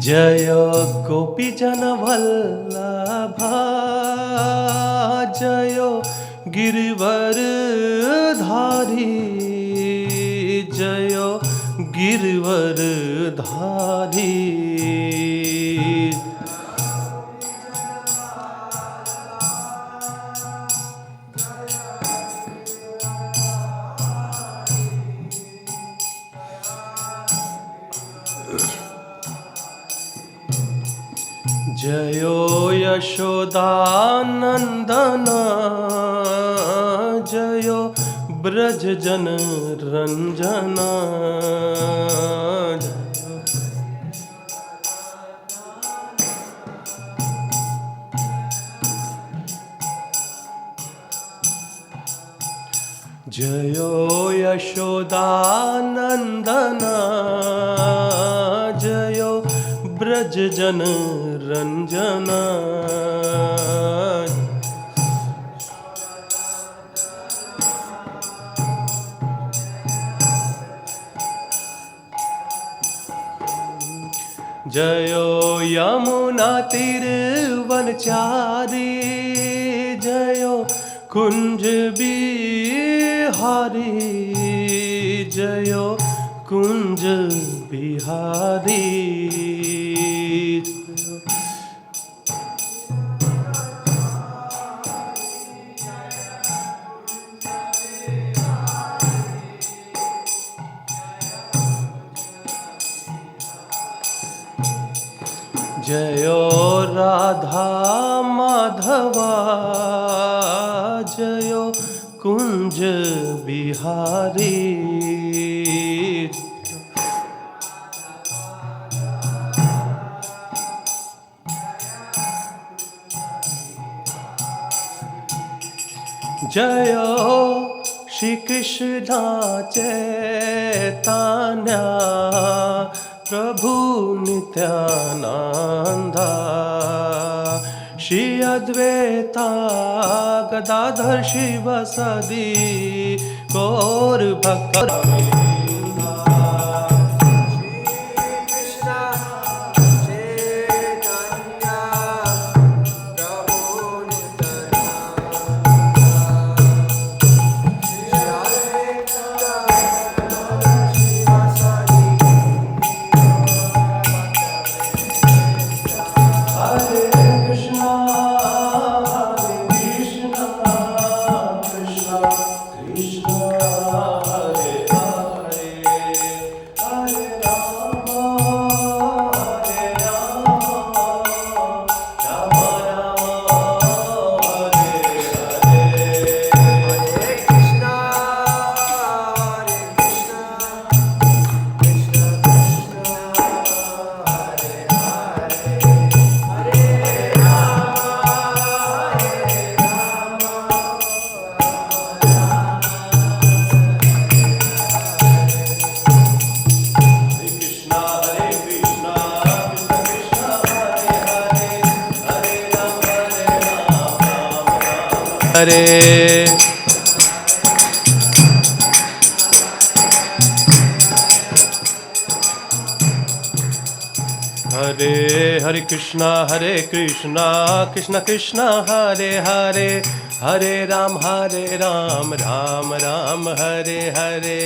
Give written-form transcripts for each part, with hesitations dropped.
जय गोपीजन वल्लभा जय गिरिवर धारी जय गिरिवर धारी जयो यशोदानंदन जयो ब्रज जन रंजन जयो यशोदानंदन जयो ब्रज जन रंजन जयो यमुना तीरवनचारी जयो कुंज बिहारी जयो कुंज बिहारी जयो राधा माधवा जयो कुंज बिहारी जयो श्री कृष्ण चैतन्य प्रभु नित्यानंदा श्री अद्वैता गदाधर शिवसदि गौर भक्त हरे हरे हरे कृष्णा कृष्णा कृष्णा हरे हरे हरे राम राम राम हरे हरे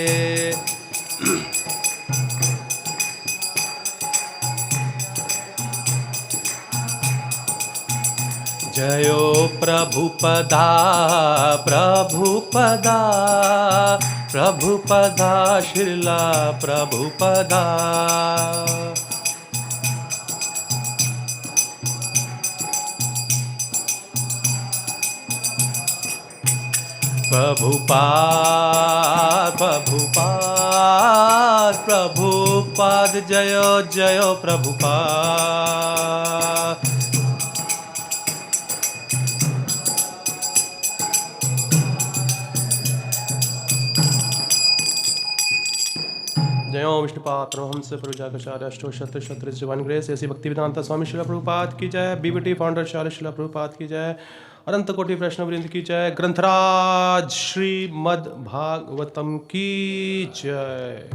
जयो प्रभुपदा प्रभुपदा प्रभुपदा श्रीला प्रभुपदा प्रभुपाद प्रभुपाद प्रभुपाद जयो जयो प्रभुपाद जय नमो विष्णुपाद परमहंस प्रभुजाचार्य अष्टो शत्र शत्र जीवन ग्रेस ऐसी भक्ति वेदांता स्वामी श्रील प्रभुपाद की जय। बीबीटी फाउंडर चार्य श्रील प्रभुपाद की जय। अनंत कोटि वैष्णव वृंद की जय। ग्रंथराज श्रीमद् भागवतम की जय।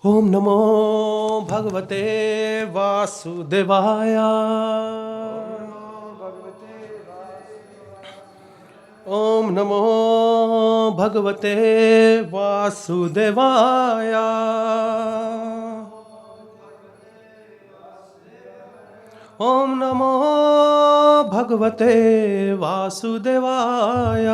ओम नमो भगवते वासुदेवाय। ओम नमो भगवते वासुदेवाय। ओम नमो भगवते वासुदेवाय।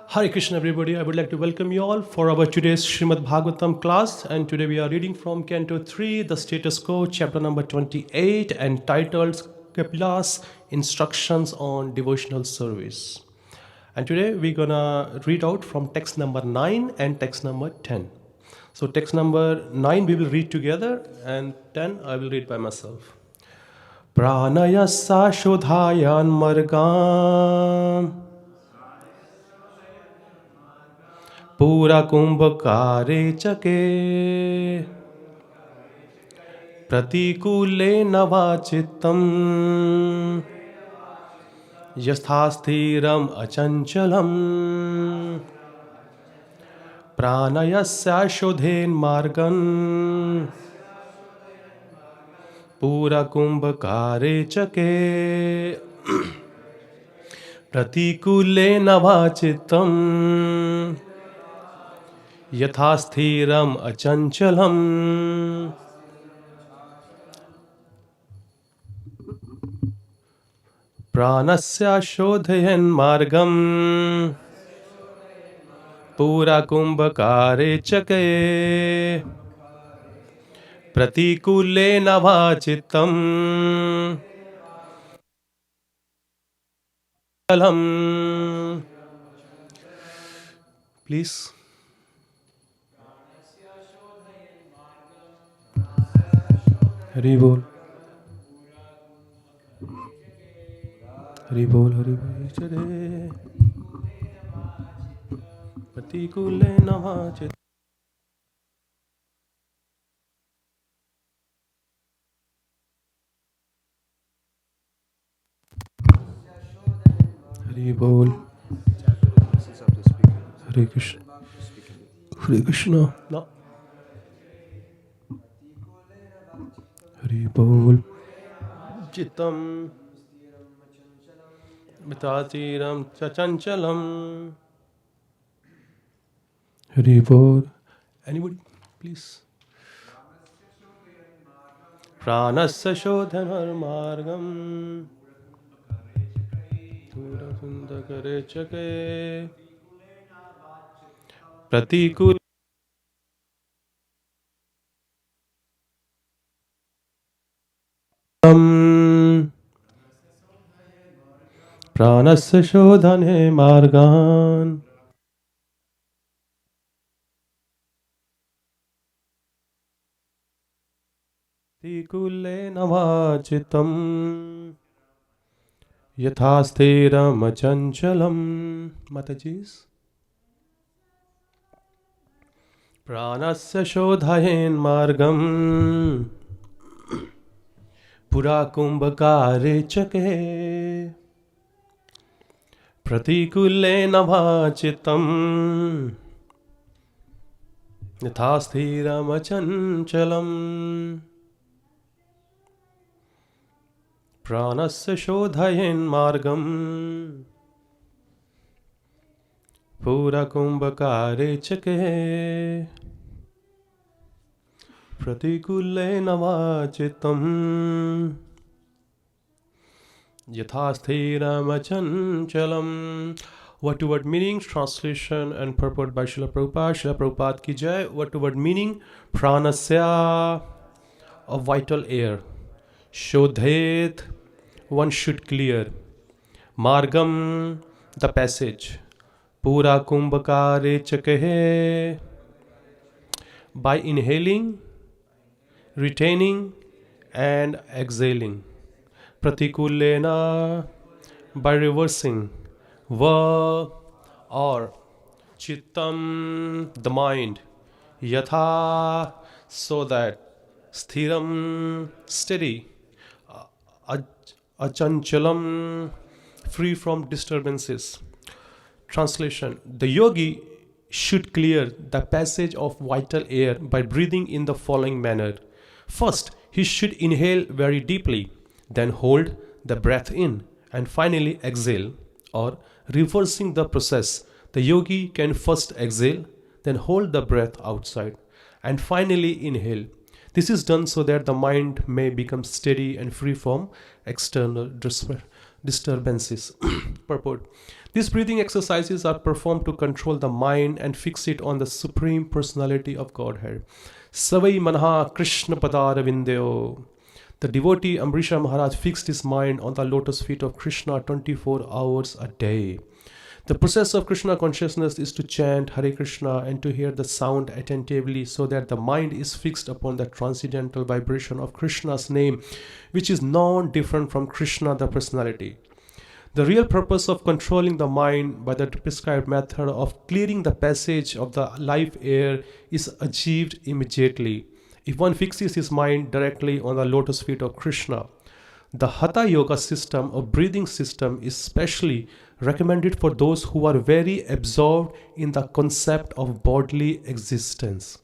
Hare Krishna everybody, I would like to welcome you all for our today's Srimad Bhāgavatam class, and today we are reading from Canto 3, the status quo, chapter number 28, entitled Kapila's Instructions on Devotional Service. And today we're gonna read out from text number 9 and text number 10. So text number 9 we will read together, and 10 I will read by myself. Pranayasa shodhayan margam पूरा कुंभकारे चके प्रतिकूले न वाचित्तम् यथा स्थिरम् अचञ्चलम् प्राणयस्य शोधेन्मार्गम् पूरा कुंभकारे चके प्रतिकूले न वाचित्तम् यथा स्थिरम अचंचलम। प्राणस्य शोधयन् मार्गम पूरा कुंभकारे चके प्रतिकूले न वाचित्तम् चलम। प्लीज हरि बोल हरि बोल हरि बोल चले प्रतिकूले न वाचित्तम्। हरि बोल हरे कृष्ण हरे कृष्ण हरि बोल। चित्तम मितातीरम चंचलम। हरि बोल। Anybody, please. प्राणस्य शोधनमार्गम दूरसुंदकरे चके प्रतिकूल प्राणस्य शोधने मार्गान् प्रतिकूले न वाचित्तम् यथा स्थिरम् अचञ्चलम्। माताजी's प्राणस्य शोधयन् मार्गम् पुरा कुंभकारे चके प्रतिकूले न वाचित्तम् यथा स्थिरम् अचञ्चलम्। प्राणस्य शोधयन् मार्गम् पुरा कुंभकारे चके प्रतिकूले न वाचित्तम् यथा स्थिरम् अचञ्चलम्। Word to word meaning, translation and purport by Srila Prabhupada. Srila Prabhupada ki jai. Word to word meaning: pranasya, a vital air. Shodhet, one should clear. Margam, the passage. Pura kumbhakare chakahe, by inhaling, retaining and exhaling. Pratikulena, by reversing, Va or Chittam, the mind, Yatha, so that Sthiram, steady, Achanchalam, free from disturbances. Translation: the yogi should clear the passage of vital air by breathing in the following manner. First, he should inhale very deeply, then hold the breath in, and finally exhale. Or, reversing the process, the yogi can first exhale, then hold the breath outside, and finally inhale. This is done so that the mind may become steady and free from external disturbances. Purport: these breathing exercises are performed to control the mind and fix it on the Supreme Personality of Godhead. Savai Manha Krishna Padaravindayo. The devotee Amrisha Maharaj fixed his mind on the lotus feet of Krishna 24 hours a day. The process of Krishna consciousness is to chant Hare Krishna and to hear the sound attentively so that the mind is fixed upon the transcendental vibration of Krishna's name, which is non-different from Krishna, the personality. The real purpose of controlling the mind by the prescribed method of clearing the passage of the life air is achieved immediately if one fixes his mind directly on the lotus feet of Krishna. The Hatha Yoga system or breathing system is specially recommended for those who are very absorbed in the concept of bodily existence.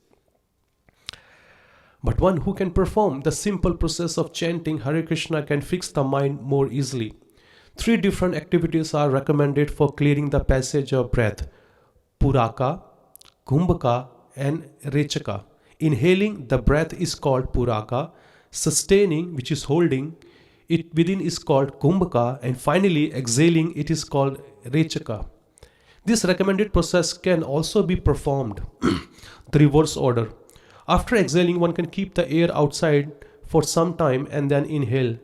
But one who can perform the simple process of chanting Hare Krishna can fix the mind more easily. 3 different activities are recommended for clearing the passage of breath: Puraka, Kumbhaka, and Rechaka. Inhaling the breath is called Puraka, sustaining, which is holding it within, is called Kumbhaka, and finally exhaling it is called Rechaka. This recommended process can also be performed the reverse order. After exhaling, one can keep the air outside for some time and then inhale.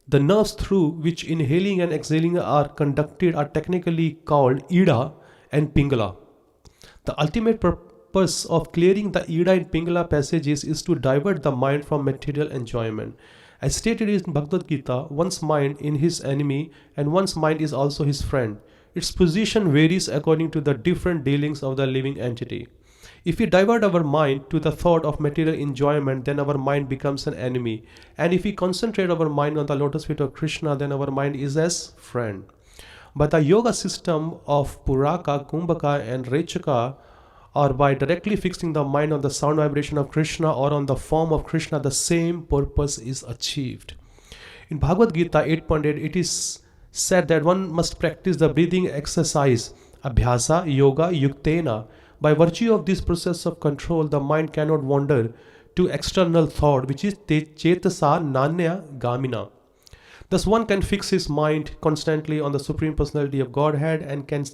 The nerves through which inhaling and exhaling are conducted are technically called Ida and Pingala. The ultimate purpose of clearing the Ida and Pingala passages is to divert the mind from material enjoyment. As stated in Bhagavad Gita, one's mind is his enemy and one's mind is also his friend. Its position varies according to the different dealings of the living entity. If we divert our mind to the thought of material enjoyment, then our mind becomes an enemy. And if we concentrate our mind on the lotus feet of Krishna, then our mind is as friend. But the yoga system of Puraka, Kumbhaka, and Rechaka, or by directly fixing the mind on the sound vibration of Krishna or on the form of Krishna, the same purpose is achieved. In Bhagavad Gita 8.8, it is said that one must practice the breathing exercise, Abhyasa Yoga Yuktena. By virtue of this process of control, the mind cannot wander to external thought, which is Chetasa Nanya Gamina. Thus one can fix his mind constantly on the Supreme Personality of Godhead and can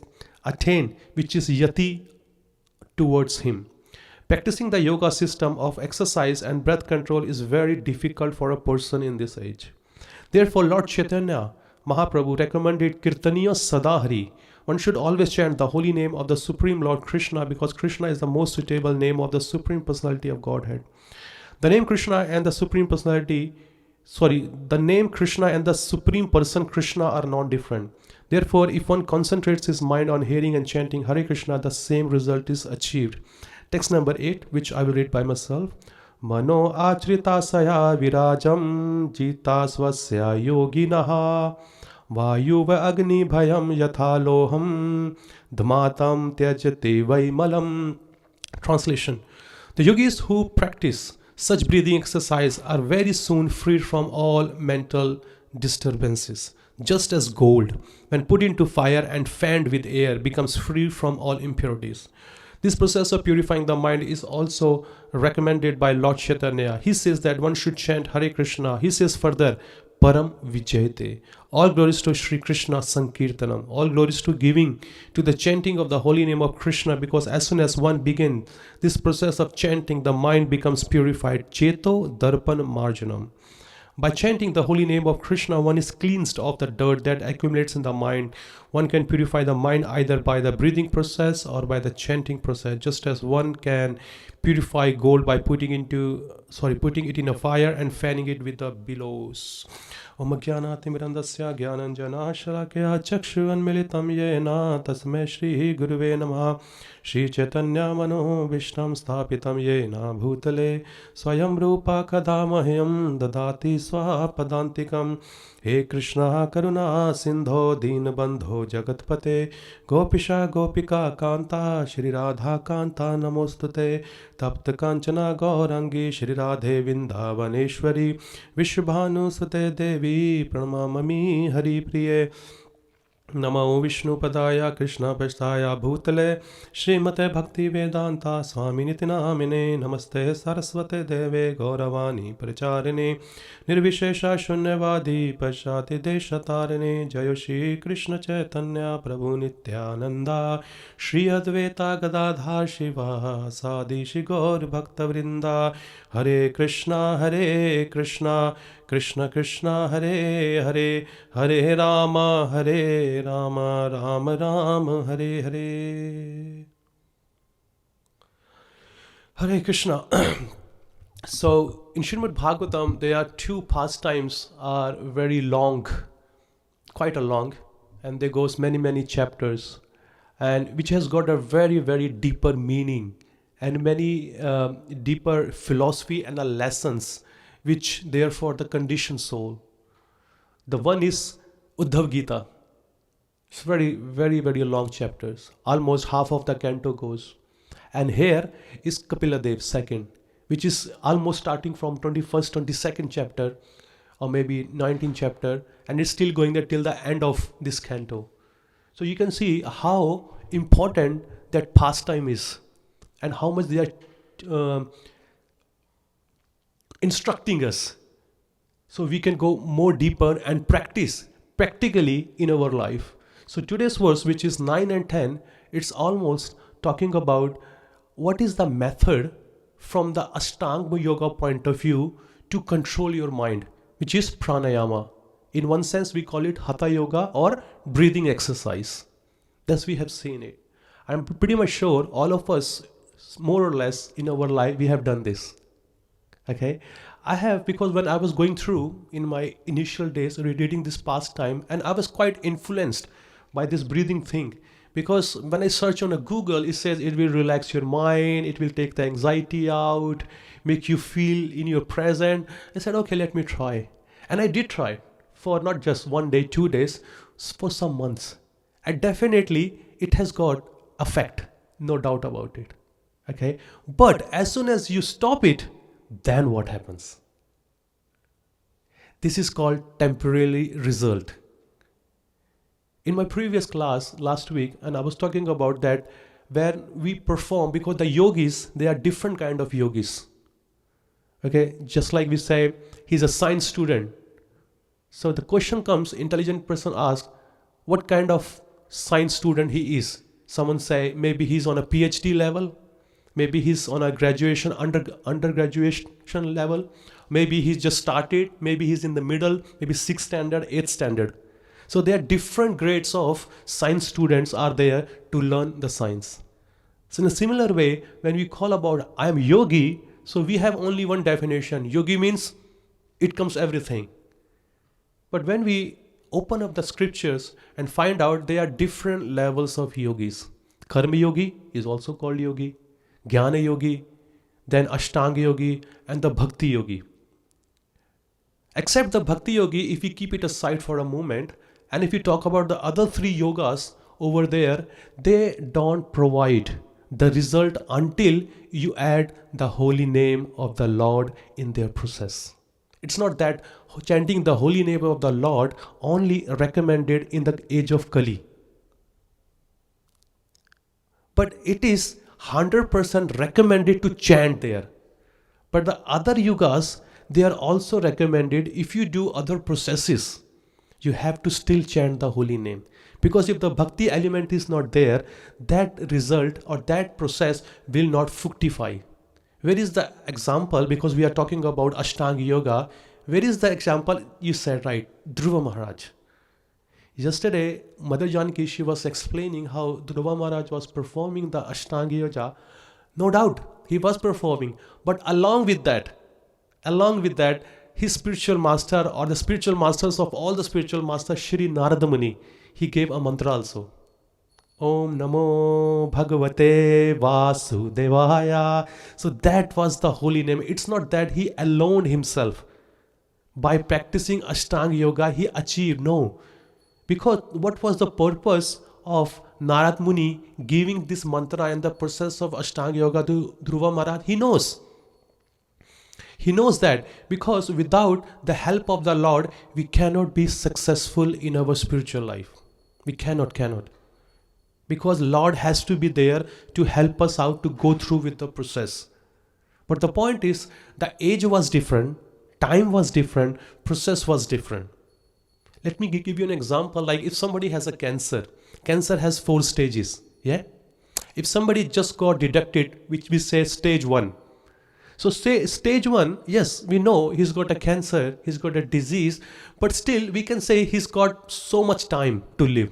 attain, which is Yati, towards him. Practicing the yoga system of exercise and breath control is very difficult for a person in this age. Therefore, Lord Chaitanya Mahaprabhu recommended Kirtaniya Sadahari. One should always chant the holy name of the Supreme Lord Krishna, because Krishna is the most suitable name of the Supreme Personality of Godhead. The name Krishna and the Supreme Personality, the name Krishna and the Supreme Person Krishna are not different. Therefore, if one concentrates his mind on hearing and chanting Hare Krishna, the same result is achieved. Text number 8, which I will read by myself. Mano achrita saya virajam jita swasya yoginaha vayuva agni bhayam yatha loham dhmatam tyajate vaimalam. Translation: the yogis who practice such breathing exercise are very soon freed from all mental disturbances. Just as gold, when put into fire and fanned with air, becomes free from all impurities. This process of purifying the mind is also recommended by Lord Chaitanya. He says that one should chant Hare Krishna. He says further, Param Vijayate. All glories to Sri Krishna Sankirtanam. All glories to giving to the chanting of the holy name of Krishna, because as soon as one begins this process of chanting, the mind becomes purified. Cheto Darpan Marjanam. By chanting the holy name of Krishna, one is cleansed of the dirt that accumulates in the mind. One can purify the mind either by the breathing process or by the chanting process, just as one can purify gold by putting it in a fire and fanning it with the bellows. Om Jnanaatimirandasya Jnananjana Shalakaya Chakshuranmilitam Yena Tasmai Shri Guruve Namaha. Shri Chaitanya Mano Vishtam Sthapitam Yena Bhutale Swayam Rupa Kadamahyam Dadati Swapadantikam. He Krishna Karuna Sindho Deenbandho Jagatpate Gopisha Gopika Kanta Shri Radha Kanta Namostute Tapta Kanchana Gaurangi Shri Radhe Vrindavaneshwari Vishwabhanu Sute Devi Pranamami Hari Priye. Namo Vishnu Padaya Krishna Pastaya Bhutale Srimate Bhakti Vedanta Swaminiti Namine Namaste Saraswate Deve Gauravani Pracharine Nirvishesha Shunyavadi Pashati Deshatarine Jayo Shri Krishna Chaitanya Prabhu Nityananda Shri Advaita Gadadhar Shiva Sadi Shri Gaur Bhakta Vrinda. Hare Krishna Krishna Krishna Hare Hare Hare Rama Rama Rama Hare Hare. Hare Krishna. So in Srimad Bhāgavatam there are two pastimes are very long, quite a long, and there goes many chapters, and which has got a very deeper meaning and many deeper philosophy and lessons which therefore the conditioned soul. The one is Uddhav Gita. It's very long chapters. Almost half of the canto goes. And here is Kapila Dev second, which is almost starting from 21st, 22nd chapter or maybe 19th chapter, and it's still going there till the end of this canto. So you can see how important that pastime is and how much they are instructing us, so we can go more deeper and practice practically in our life. So today's verse, which is 9 and 10, it's almost talking about what is the method from the Ashtanga Yoga point of view to control your mind, which is pranayama. In one sense, we call it Hatha Yoga or breathing exercise. Thus we have seen it. I'm pretty much sure all of us, more or less in our life, we have done this. Okay, I have, because when I was going through in my initial days reading this pastime, and I was quite influenced by this breathing thing, because when I search on a Google, it says it will relax your mind, it will take the anxiety out, make you feel in your present. I said, okay, let me try. And I did try for not just 1 day, 2 days, for some months. And definitely it has got effect, no doubt about it. Okay, but as soon as you stop it, then what happens? This is called temporary result. In my previous class last week, and I was talking about that, where we perform, because the yogis, they are different kind of yogis. Okay, just like we say, he's a science student. So the question comes, intelligent person asks, what kind of science student he is? Someone say, maybe he's on a PhD level. Maybe he's on a graduation, undergraduation level. Maybe he's just started. Maybe he's in the middle, maybe 6th standard, 8th standard. So there are different grades of science students are there to learn the science. So in a similar way, when we call about I am yogi, so we have only one definition. Yogi means it comes everything. But when we open up the scriptures and find out there are different levels of yogis. Karma yogi is also called yogi. Jnana yogi, then Ashtanga yogi, and the Bhakti yogi. Except the Bhakti yogi, if we keep it aside for a moment, and if we talk about the other 3 yogas over there, they don't provide the result until you add the holy name of the Lord in their process. It's not that chanting the holy name of the Lord only recommended in the age of Kali, but it is 100% recommended to chant there. But the other yugas, they are also recommended. If you do other processes, you have to still chant the holy name, because if the bhakti element is not there, that result or that process will not fructify. Where is the example? Because we are talking about Ashtanga yoga. Where is the example? You said right, Dhruva Maharaj. Yesterday, Mother Janki, she was explaining how Dhruva Maharaj was performing the Ashtanga yoga. No doubt, He was performing. But along with that, his spiritual master or the spiritual masters of all the spiritual masters, Shri Narada Muni, he gave a mantra also. Om Namo Bhagavate Vasudevaya. So that was the holy name. It's not that he alone himself, by practicing Ashtanga Yoga, he achieved. No. Because what was the purpose of Narad Muni giving this mantra and the process of Ashtanga Yoga to Dhruva Maharaj? He knows. He knows that because without the help of the Lord, we cannot be successful in our spiritual life. We cannot. Because Lord has to be there to help us out to go through with the process. But the point is, the age was different, time was different, process was different. Let me give you an example. Like if somebody has a cancer has 4 stages. Yeah. If somebody just got detected, which we say stage 1. So say stage 1, yes, we know he's got a cancer, he's got a disease, but still we can say he's got so much time to live,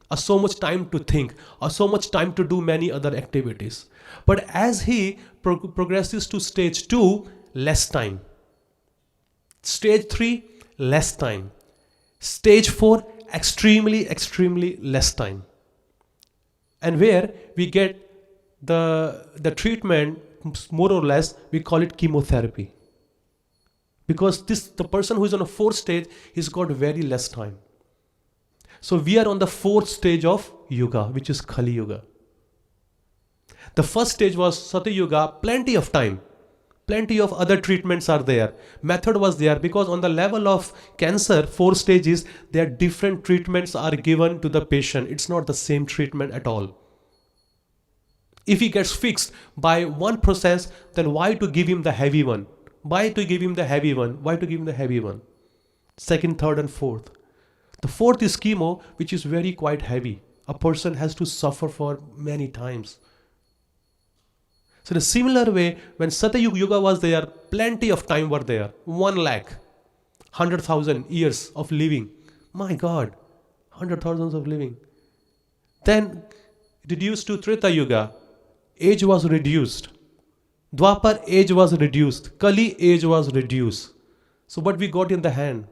or so much time to think, or so much time to do many other activities. But as he progresses to stage 2, less time. Stage 3, less time. Stage 4, extremely less time. And where we get the treatment, more or less, we call it chemotherapy. Because the person who is on a 4th stage, he's got very less time. So we are on the 4th stage of Yuga, which is Kali Yuga. The first stage was Satya Yuga, plenty of time. Plenty of other treatments are there. Method was there because on the level of cancer, 4 stages, there are different treatments are given to the patient. It's not the same treatment at all. If he gets fixed by one process, then why to give him the heavy one? Why to give him the heavy one? Why to give him the heavy one? 2nd, 3rd and 4th. The 4th is chemo, which is very quite heavy. A person has to suffer for many times. So in a similar way, when Satya Yuga was there, plenty of time were there. 1 lakh, 100,000 years of living. My God, 100,000 of living. Then reduced to Treta Yuga, age was reduced. Dwapar age was reduced. Kali age was reduced. So what we got in the hand?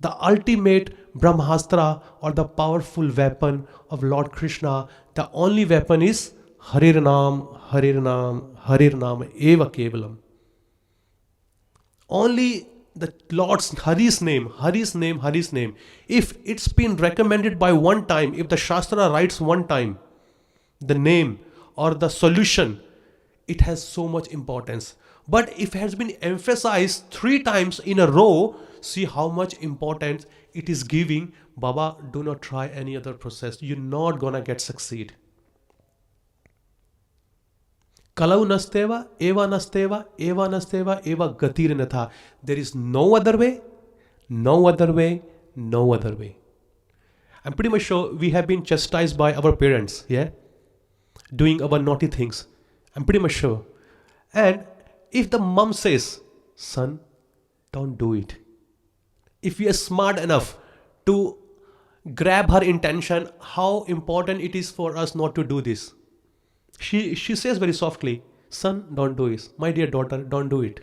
The ultimate Brahmastra, or the powerful weapon of Lord Krishna. The only weapon is Harir Nam, Harir Nam, Harir Nam, Eva Kevalam. Only the Lord's Hari's name. If it's been recommended by one time, if the Shastra writes one time, the name or the solution, it has so much importance. But if it has been emphasized 3 times in a row, see how much importance it is giving. Baba, do not try any other process. You're not gonna get succeed. Kalau nasteva, eva nasteva, eva nasteva, eva gatir natha. There is no other way, no other way, no other way. I'm pretty much sure we have been chastised by our parents, yeah? Doing our naughty things. I'm pretty much sure. And if the mom says, son, don't do it. If we are smart enough to grab her intention, how important it is for us not to do this. She says very softly, son, don't do it. My dear daughter, don't do it.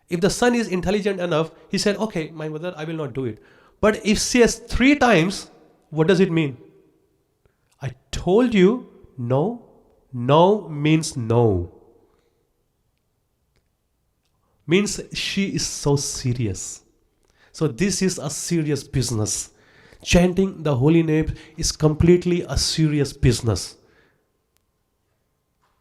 If the son is intelligent enough, he said, okay, my mother, I will not do it. But if she says 3 times, what does it mean? I told you, no. No means no. Means she is so serious. So this is a serious business. Chanting the holy name is completely a serious business.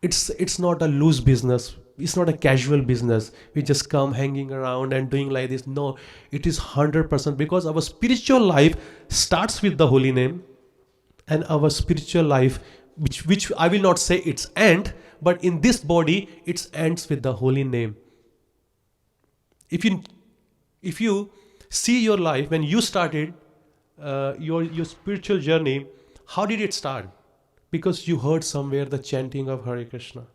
It's not a loose business. It's not a casual business. We just come hanging around and doing like this. No, it is 100% because our spiritual life starts with the holy name, and our spiritual life, which I will not say its end, but in this body, it ends with the holy name. If you see your life when you started your spiritual journey, how did it start? Because you heard somewhere the chanting of Hare Krishna.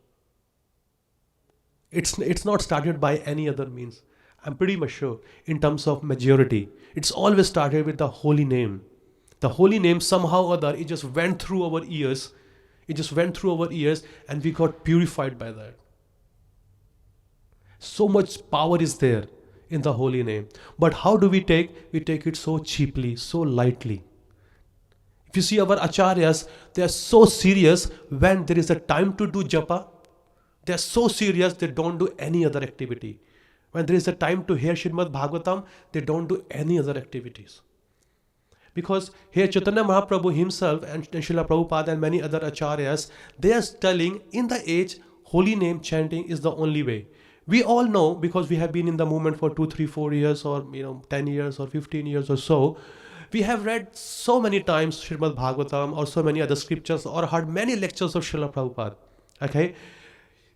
It's not started by any other means. I'm pretty much sure in terms of majority. It's always started with the holy name. The holy name somehow or other, it just went through our ears. It just went through our ears and we got purified by that. So much power is there in the holy name. But how do we take? We take it so cheaply, so lightly. If you see our acharyas, they are so serious when there is a time to do japa. They are so serious, they don't do any other activity. When there is a time to hear Srimad Bhāgavatam, they don't do any other activities. Because here Chaitanya Mahaprabhu himself and Srila Prabhupada and many other acharyas, they are telling in the age, holy name chanting is the only way. We all know, because we have been in the movement for 2, 3, 4 years or 10 years or 15 years or so, we have read so many times Srimad Bhāgavatam or so many other scriptures or heard many lectures of Srila Prabhupada. Okay?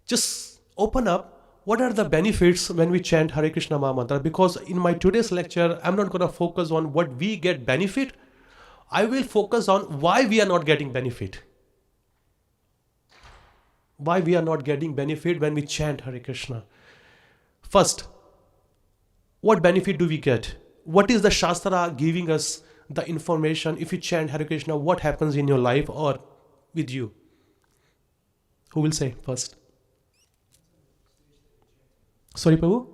Just open up. What are the benefits when we chant Hare Krishna Maha Mantra? Because in my today's lecture, I'm not going to focus on what we get benefit. I will focus on why we are not getting benefit. Why we are not getting benefit when we chant Hare Krishna. First, what benefit do we get? What is the Shastra giving us the information? If you chant Hare Krishna, what happens in your life or with you? Who will say first? Sorry, Prabhu?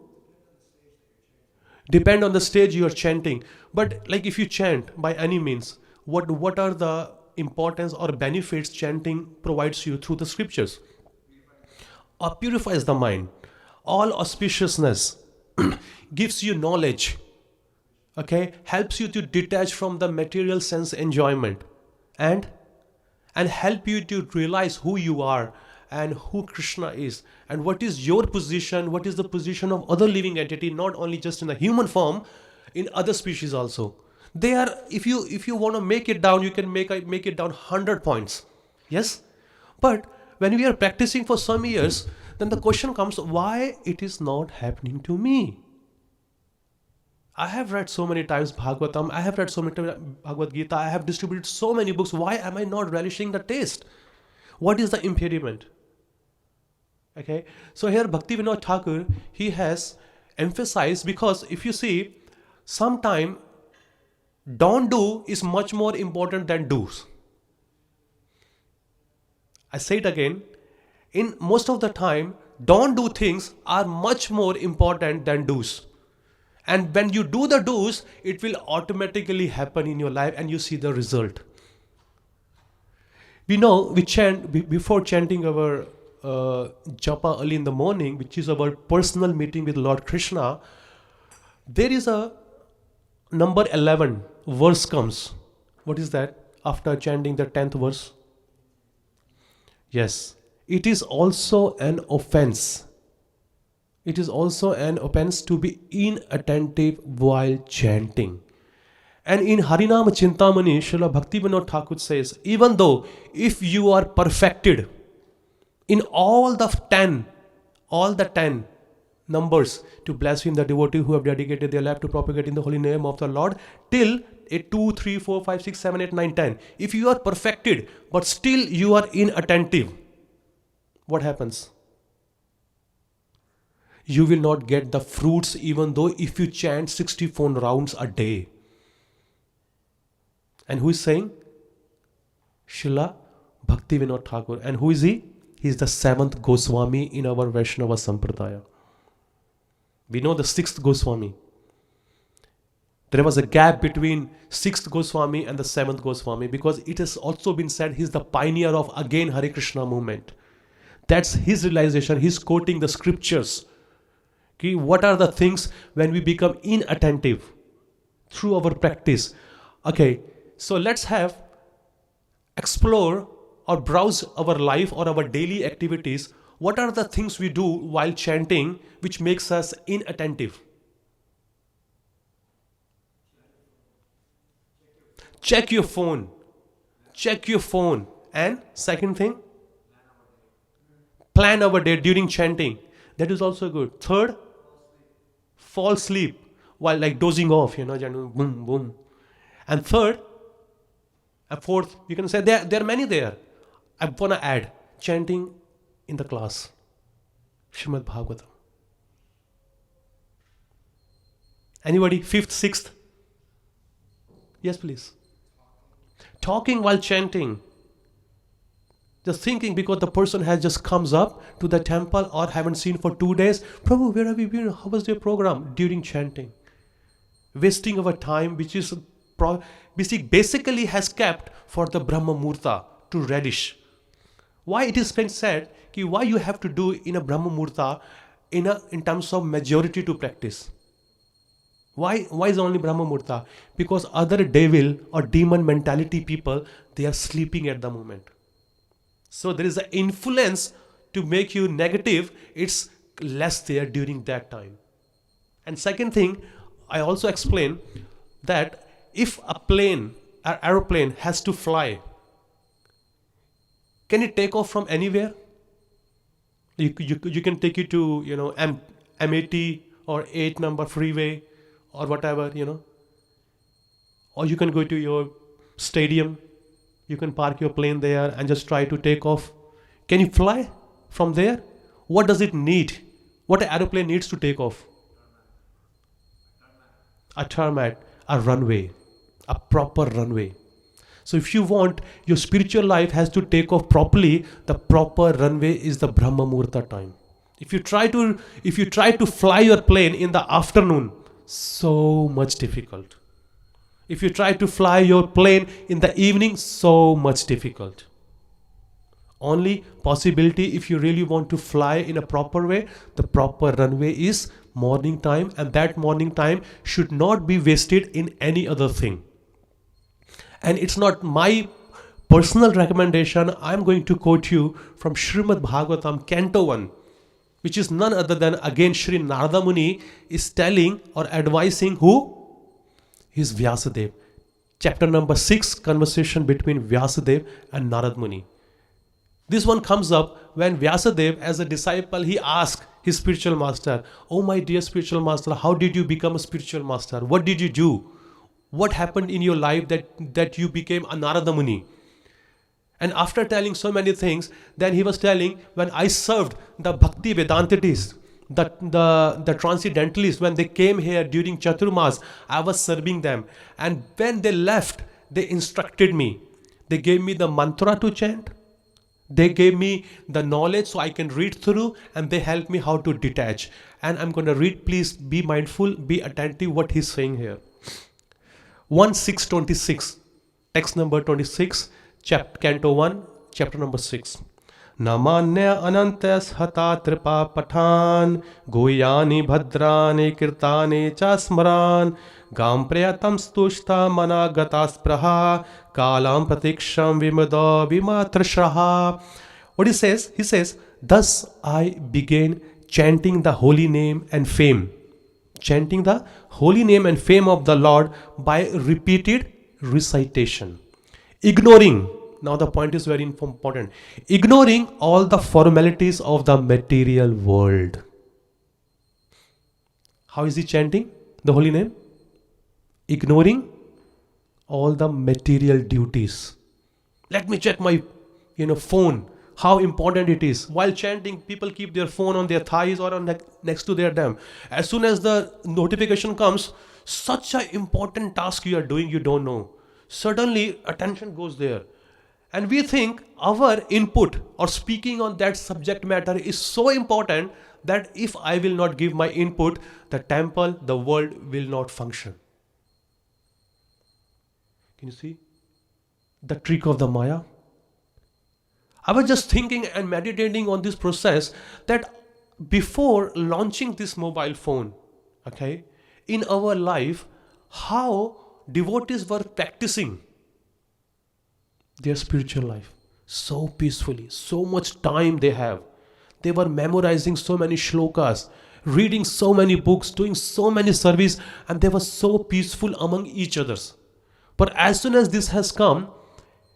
Depend on the stage you are chanting. But like if you chant by any means, what are the importance or benefits chanting provides you through the scriptures? Purifies the mind. All auspiciousness gives you knowledge. Okay? Helps you to detach from the material sense enjoyment. And help you to realize who you are and who Krishna is and what is your position, what is the position of other living entity, not only just in the human form, in other species also. They are, if you want to make it down, you can make it down 100 points. Yes? But when we are practicing for some years, then the question comes, why it is not happening to me? I have read so many times Bhagavatam, I have read so many times Bhagavad Gita, I have distributed so many books. Why am I not relishing the taste? What is the impediment? Okay, so here Bhakti Vinod Thakur, he has emphasized, because if you see, sometime don't do is much more important than do's. I say it again, in most of the time, don't do things are much more important than do's. And when you do the do's, it will automatically happen in your life and you see the result. We know, we chant, before chanting our japa early in the morning, which is our personal meeting with Lord Krishna, there is a number 11 verse comes. What is that? After chanting the 10th verse? Yes. It is also an offense. It is also an offense to be inattentive while chanting. And in Harinam Chintamani, Srila Bhakti Vinod Thakur says, even though if you are perfected in all the 10 numbers to blaspheme the devotee who have dedicated their life to propagating the holy name of the Lord, till 2, 3, 4, 5, 6, 7, 8, 9, 10. If you are perfected, but still you are inattentive, what happens? You will not get the fruits, even though if you chant 64 rounds a day. And who is saying? Srila Bhakti Vinod Thakur. And who is he? He is the 7th Goswami in our Vaishnava Sampradaya. We know the 6th Goswami. There was a gap between 6th Goswami and the 7th Goswami, because it has also been said he is the pioneer of again Hare Krishna movement. That's his realization. He's quoting the scriptures. Okay, what are the things when we become inattentive through our practice? Okay, so let's explore or browse our life or our daily activities. What are the things we do while chanting which makes us inattentive? Check your phone. Check your phone. And second thing, plan our day during chanting. That is also good. Third, fall asleep while like dozing off, boom, boom. And third, and fourth, you can say there are many there. I'm going to add chanting in the class. Srimad Bhāgavatam. Anybody? 5th, 6th? Yes, please. Talking while chanting. Just thinking because the person has just comes up to the temple or haven't seen for 2 days. Prabhu, where have you been? How was your program? During chanting. Wasting our time, which is basically has kept for the Brahma Murta to relish. Why it is been said, why you have to do in a Brahma Murta in terms of majority to practice? Why is only Brahma Murta? Because other devil or demon mentality people, they are sleeping at the moment. So there is an influence to make you negative, it's less there during that time. And second thing, I also explain that if a plane, an aeroplane has to fly, can it take off from anywhere? You can take it to, M80 or 8 number freeway or whatever, Or you can go to your stadium. You can park your plane there and just try to take off. Can you fly from there? What does it need? What an aeroplane needs to take off? A tarmac, a runway, a proper runway. So if you want your spiritual life has to take off properly, the proper runway is the Brahma Murta time. If you try to fly your plane in the afternoon, so much difficult. If you try to fly your plane in the evening, so much difficult. Only possibility if you really want to fly in a proper way, the proper runway is morning time, and that morning time should not be wasted in any other thing. And it's not my personal recommendation. I'm going to quote you from Srimad Bhāgavatam, Canto 1, which is none other than again Sri Narada Muni is telling or advising who? Is Vyasadeva. Chapter number 6, conversation between Vyasadeva and Narad Muni. This one comes up when Vyasadeva, as a disciple, he asked his spiritual master, "Oh my dear spiritual master, how did you become a spiritual master? What did you do? What happened in your life that you became a Narada Muni?" And after telling so many things, then he was telling, when I served the Bhakti Vedantists, the transcendentalists, when they came here during Chaturmas, I was serving them. And when they left, they instructed me. They gave me the mantra to chant. They gave me the knowledge so I can read through, and they helped me how to detach. And I'm going to read, please be mindful, be attentive what he's saying here. 1:6:26, text number 26, Canto 1, chapter number 6. Namanya anantas hata tripa pathan goyani bhadrani kirtani chasmaran gam prayatam stushta managatas praha kalam pratiksham vimada vimatrashraha. What he says, thus I began chanting the holy name and fame. Chanting the holy name and fame of the Lord by repeated recitation. Ignoring, now the point is very important, ignoring all the formalities of the material world. How is he chanting the holy name? Ignoring all the material duties. Let me check my phone, how important it is. While chanting, people keep their phone on their thighs or on next to their dam. As soon as the notification comes, such an important task you are doing, you don't know. Suddenly, attention goes there. And we think our input or speaking on that subject matter is so important that if I will not give my input, the temple, the world will not function. Can you see the trick of the Maya? I was just thinking and meditating on this process that before launching this mobile phone, in our life, how devotees were practicing their spiritual life so peacefully, so much time they have. They were memorizing so many shlokas, reading so many books, doing so many service, and they were so peaceful among each others. But as soon as this has come,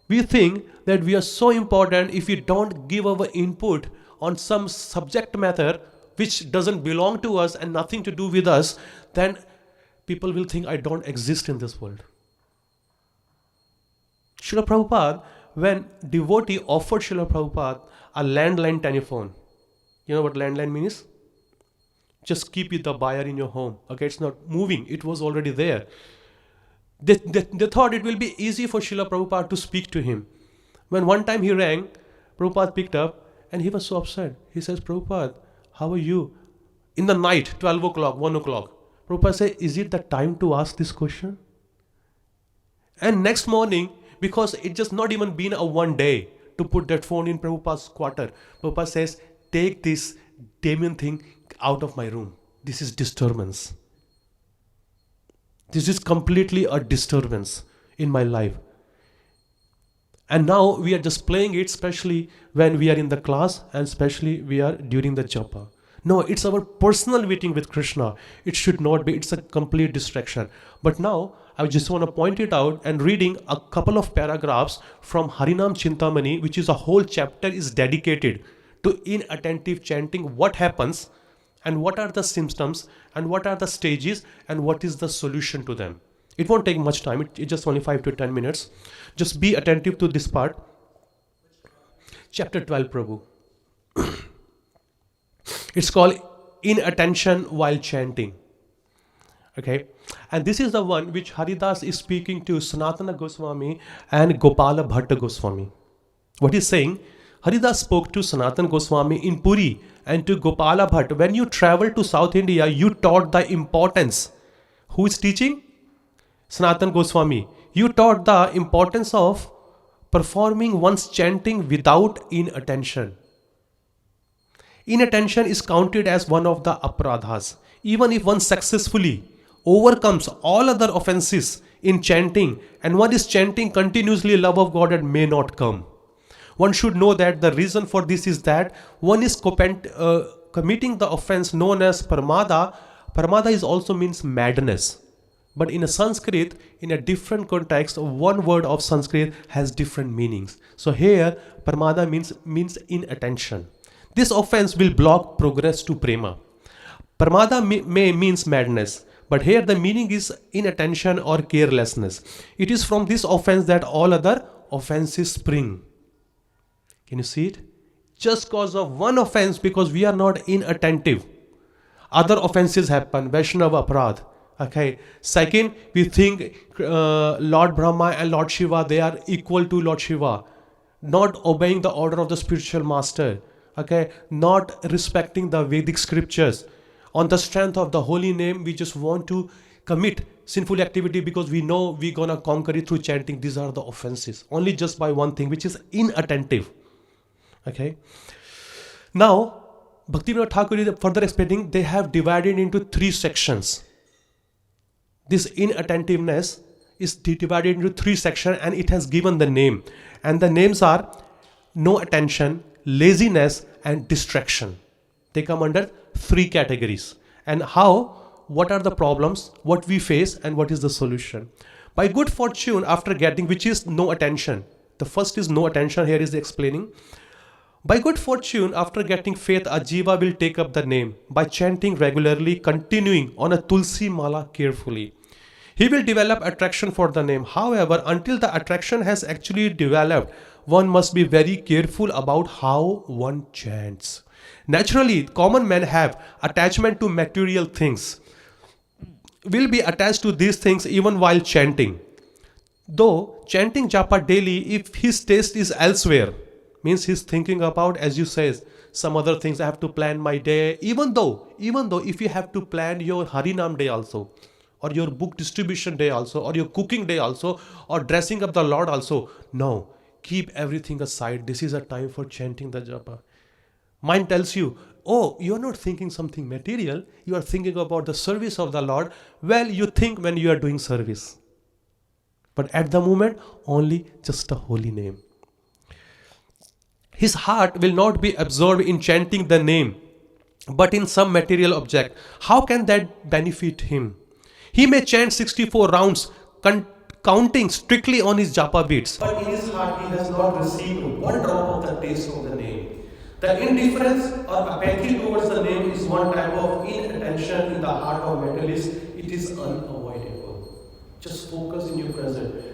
we think that we are so important. If we don't give our input on some subject matter which doesn't belong to us and nothing to do with us, then people will think I don't exist in this world. Srila Prabhupada, when devotee offered Srila Prabhupada a landline telephone, you know what landline means? Just keep it the buyer in your home. It's not moving. It was already there. They thought it will be easy for Srila Prabhupada to speak to him. When one time he rang, Prabhupada picked up and he was so upset. He says, Prabhupada, how are you? In the night, 12 o'clock, 1 o'clock. Prabhupada said, is it the time to ask this question? And next morning, because it just not even been a one day to put that phone in Prabhupada's quarter, Prabhupada says, take this Damien thing out of my room. This is disturbance. This is completely a disturbance in my life. And now we are just playing it, especially when we are in the class and especially we are during the japa. No, it's our personal meeting with Krishna. It should not be. It's a complete distraction. But now I just want to point it out and reading a couple of paragraphs from Harinam Chintamani, which is a whole chapter is dedicated to inattentive chanting. What happens and what are the symptoms and what are the stages and what is the solution to them. It won't take much time. It's just only 5 to 10 minutes. Just be attentive to this part. Chapter 12, Prabhu. It's called Inattention While Chanting. Okay. And this is the one which Haridas is speaking to Sanatana Goswami and Gopala Bhatta Goswami. What he's saying, Haridas spoke to Sanatana Goswami in Puri and to Gopala Bhatta. When you travel to South India, you taught the importance. Who is teaching? Sanatana Goswami. You taught the importance of performing one's chanting without inattention. Inattention is counted as one of the aparadhas. Even if one successfully overcomes all other offenses in chanting and one is chanting continuously, love of God and may not come. One should know that the reason for this is that one is committing the offense known as paramada. Paramada is also means madness. But in a Sanskrit, in a different context, one word of Sanskrit has different meanings. So here, paramada means inattention. This offense will block progress to prema. Paramada may means madness, but here the meaning is inattention or carelessness. It is from this offense that all other offenses spring. Can you see it? Just cause of one offense, because we are not inattentive, other offenses happen. Vaishnava aparadh. Okay. Second, we think Lord Brahma and Lord Shiva, they are equal to Lord Shiva. Not obeying the order of the spiritual master. Okay. Not respecting the Vedic scriptures. On the strength of the holy name, we just want to commit sinful activity because we know we're gonna conquer it through chanting. These are the offenses. Only just by one thing, which is inattentive. Okay. Now, Bhaktivinoda Thakur is further explaining, they have divided into 3 sections. This inattentiveness is divided into 3 sections and it has given the name. And the names are no attention, laziness and distraction. They come under 3 categories. And what are the problems, what we face and what is the solution. By good fortune, after getting, which is no attention. The first is no attention, here is explaining. By good fortune, after getting faith, a jiva will take up the name by chanting regularly, continuing on a tulsi mala carefully. He will develop attraction for the name. However, until the attraction has actually developed, one must be very careful about how one chants. Naturally, common men have attachment to material things, will be attached to these things even while chanting. Though chanting japa daily, if his taste is elsewhere, means he's thinking about, as you say, some other things. I have to plan my day. Even though if you have to plan your Harinam day also, or your book distribution day also, or your cooking day also, or dressing up the Lord also. No, keep everything aside. This is a time for chanting the japa. Mind tells you, oh, you're not thinking something material. You are thinking about the service of the Lord. Well, you think when you are doing service. But at the moment, only just a holy name. His heart will not be absorbed in chanting the name, but in some material object. How can that benefit him? He may chant 64 rounds, counting strictly on his japa beats. But in his heart, he has not received one drop of the taste of the name. The indifference or apathy towards the name is one type of inattention in the heart of mentalist. It is unavoidable. Just focus in your present.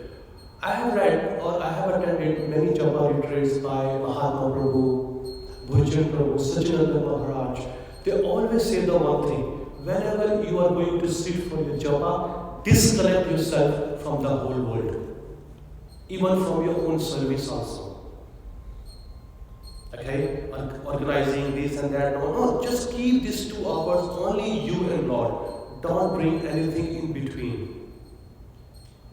I have read or I have attended many japa retreats by Mahatma Prabhu, Bhujan Prabhu, Sachinanda Maharaj. They always say the one thing: whenever you are going to sit for your japa, disconnect yourself from the whole world, even from your own service also. Okay, organizing this and that. No, no, just keep these 2 hours only you and Lord. Don't bring anything in between.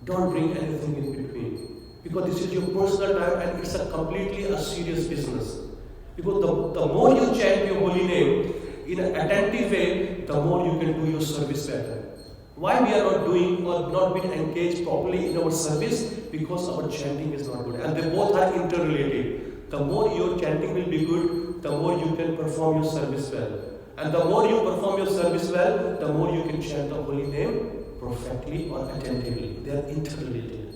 Don't bring anything in between. Because this is your personal time and it's completely a serious business. Because the more you chant your holy name in an attentive way, the more you can do your service better. Why we are not doing or not being engaged properly in our service? Because our chanting is not good. And they both are interrelated. The more your chanting will be good, the more you can perform your service well. And the more you perform your service well, the more you can chant the holy name perfectly or attentively. They are interrelated.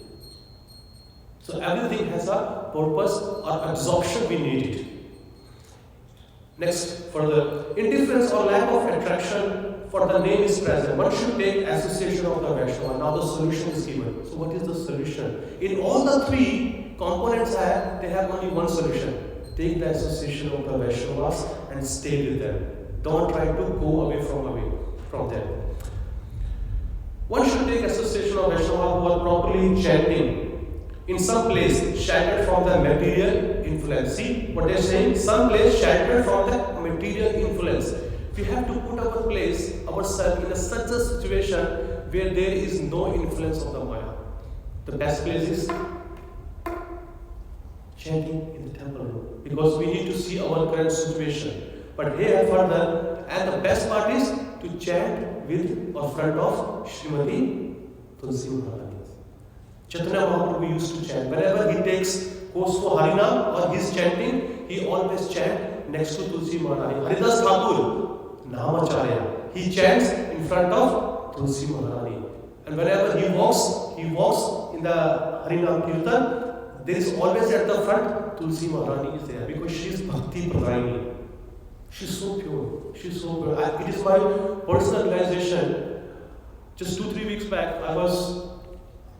So everything has a purpose or absorption we need it. Next, further, indifference or lack of attraction for the name is present. One should take association of the Vaishnava. Now the solution is given. So what is the solution? In all the 3 components they have only one solution. Take the association of the Vaishnavas and stay with them. Don't try to go away from them. One should take association of Vaishnavas who are properly chanting. In some place, shattered from the material influence. See what they are saying? Some place shattered from the material influence. We have to put ourselves in such a situation where there is no influence of the Maya. The best place is chanting in the temple room, because we need to see our current situation. But here further, and the best part is to chant with or front of Srimati Tulsi Maharani. Chaitanya Mahaprabhu used to chant. Whenever he takes course for Harinam or his chanting, he always chant next to Tulsi Maharani. Haridas Thakur, Namacharya. He chants in front of Tulsi Maharani. And whenever he walks in the Harinam Kirtan, there is always at the front Tulsi Maharani is there, because she is Bhakti Pradayini. She is so pure. She is so pure. It is my personal realization. Just 2-3 weeks back,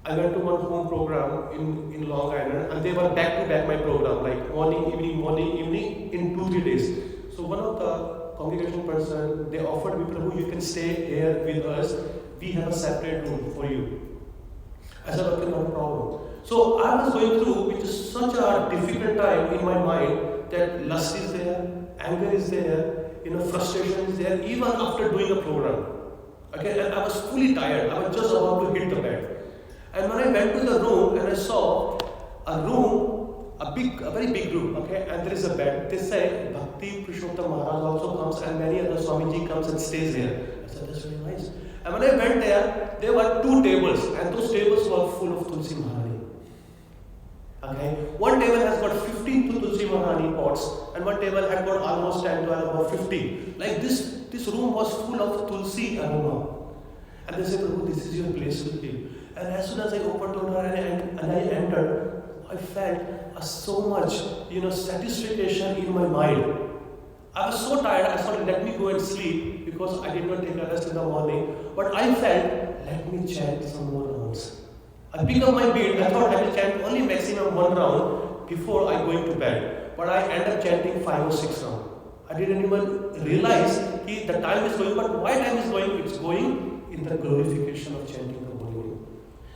I went to one home program in Long Island, and they were back-to-back my program, like morning, evening, in 2-3 days. So one of the congregation person, they offered me, Prabhu, you can stay here with us. We have a separate room for you. I said, okay, no problem. So I was going through with such a difficult time in my mind that lust is there, anger is there, frustration is there, even after doing a program. Okay, and I was fully tired. I was just about to hit the bed. And when I went to the room and I saw a room, a very big room, okay, and there is a bed. They say Bhakti Purushottam Maharaj also comes, and many other Swamiji comes and stays here. I said, that's very nice. And when I went there were 2 tables, and those tables were full of Tulsi Maharani. Okay, one table has got 15 Tulsi Maharani pots, and one table had got almost 10, 12, or 15. Like this room was full of Tulsi aroma. And they said, Prabhu, this is your place to live. And as soon as I opened the door and I entered, I felt so much, satisfaction in my mind. I was so tired, I thought, let me go and sleep, because I did not take a rest in the morning. But I felt, let me chant some more rounds. I picked up my bead. I thought I will chant only maximum 1 round before I go into bed. But I ended up chanting 5 or 6 rounds. I didn't even realize the time is going. But why time is going? It's going in the glorification of chanting the holy name.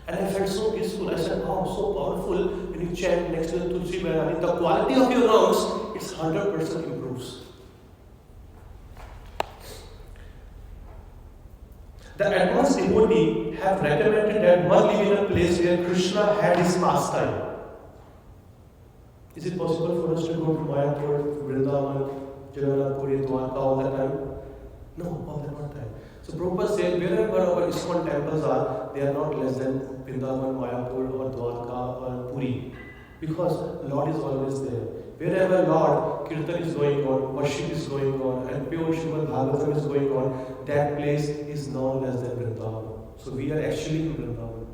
And I felt so peaceful. I said, wow, so powerful when you chant next to the Tulsi Maharani. The quality of your rounds, it's 100% improves. The advanced devotee have recommended that one live in a place where Krishna had his pastime. Is it possible for us to go to Mayapur, Vrindavan, Jagannath Puri, Dwarka all the time? No, all the time. So Prabhupada said, wherever our ISKCON temples are, they are not less than Vrindavan, Mayapur, or Dwarka, or Puri. Because Lord is always there. Wherever Lord, Kirtan is going on, worship is going on, and pure Srimad Bhāgavatam is going on, that place is no less than Vrindavan. So we are actually in Vrindavan.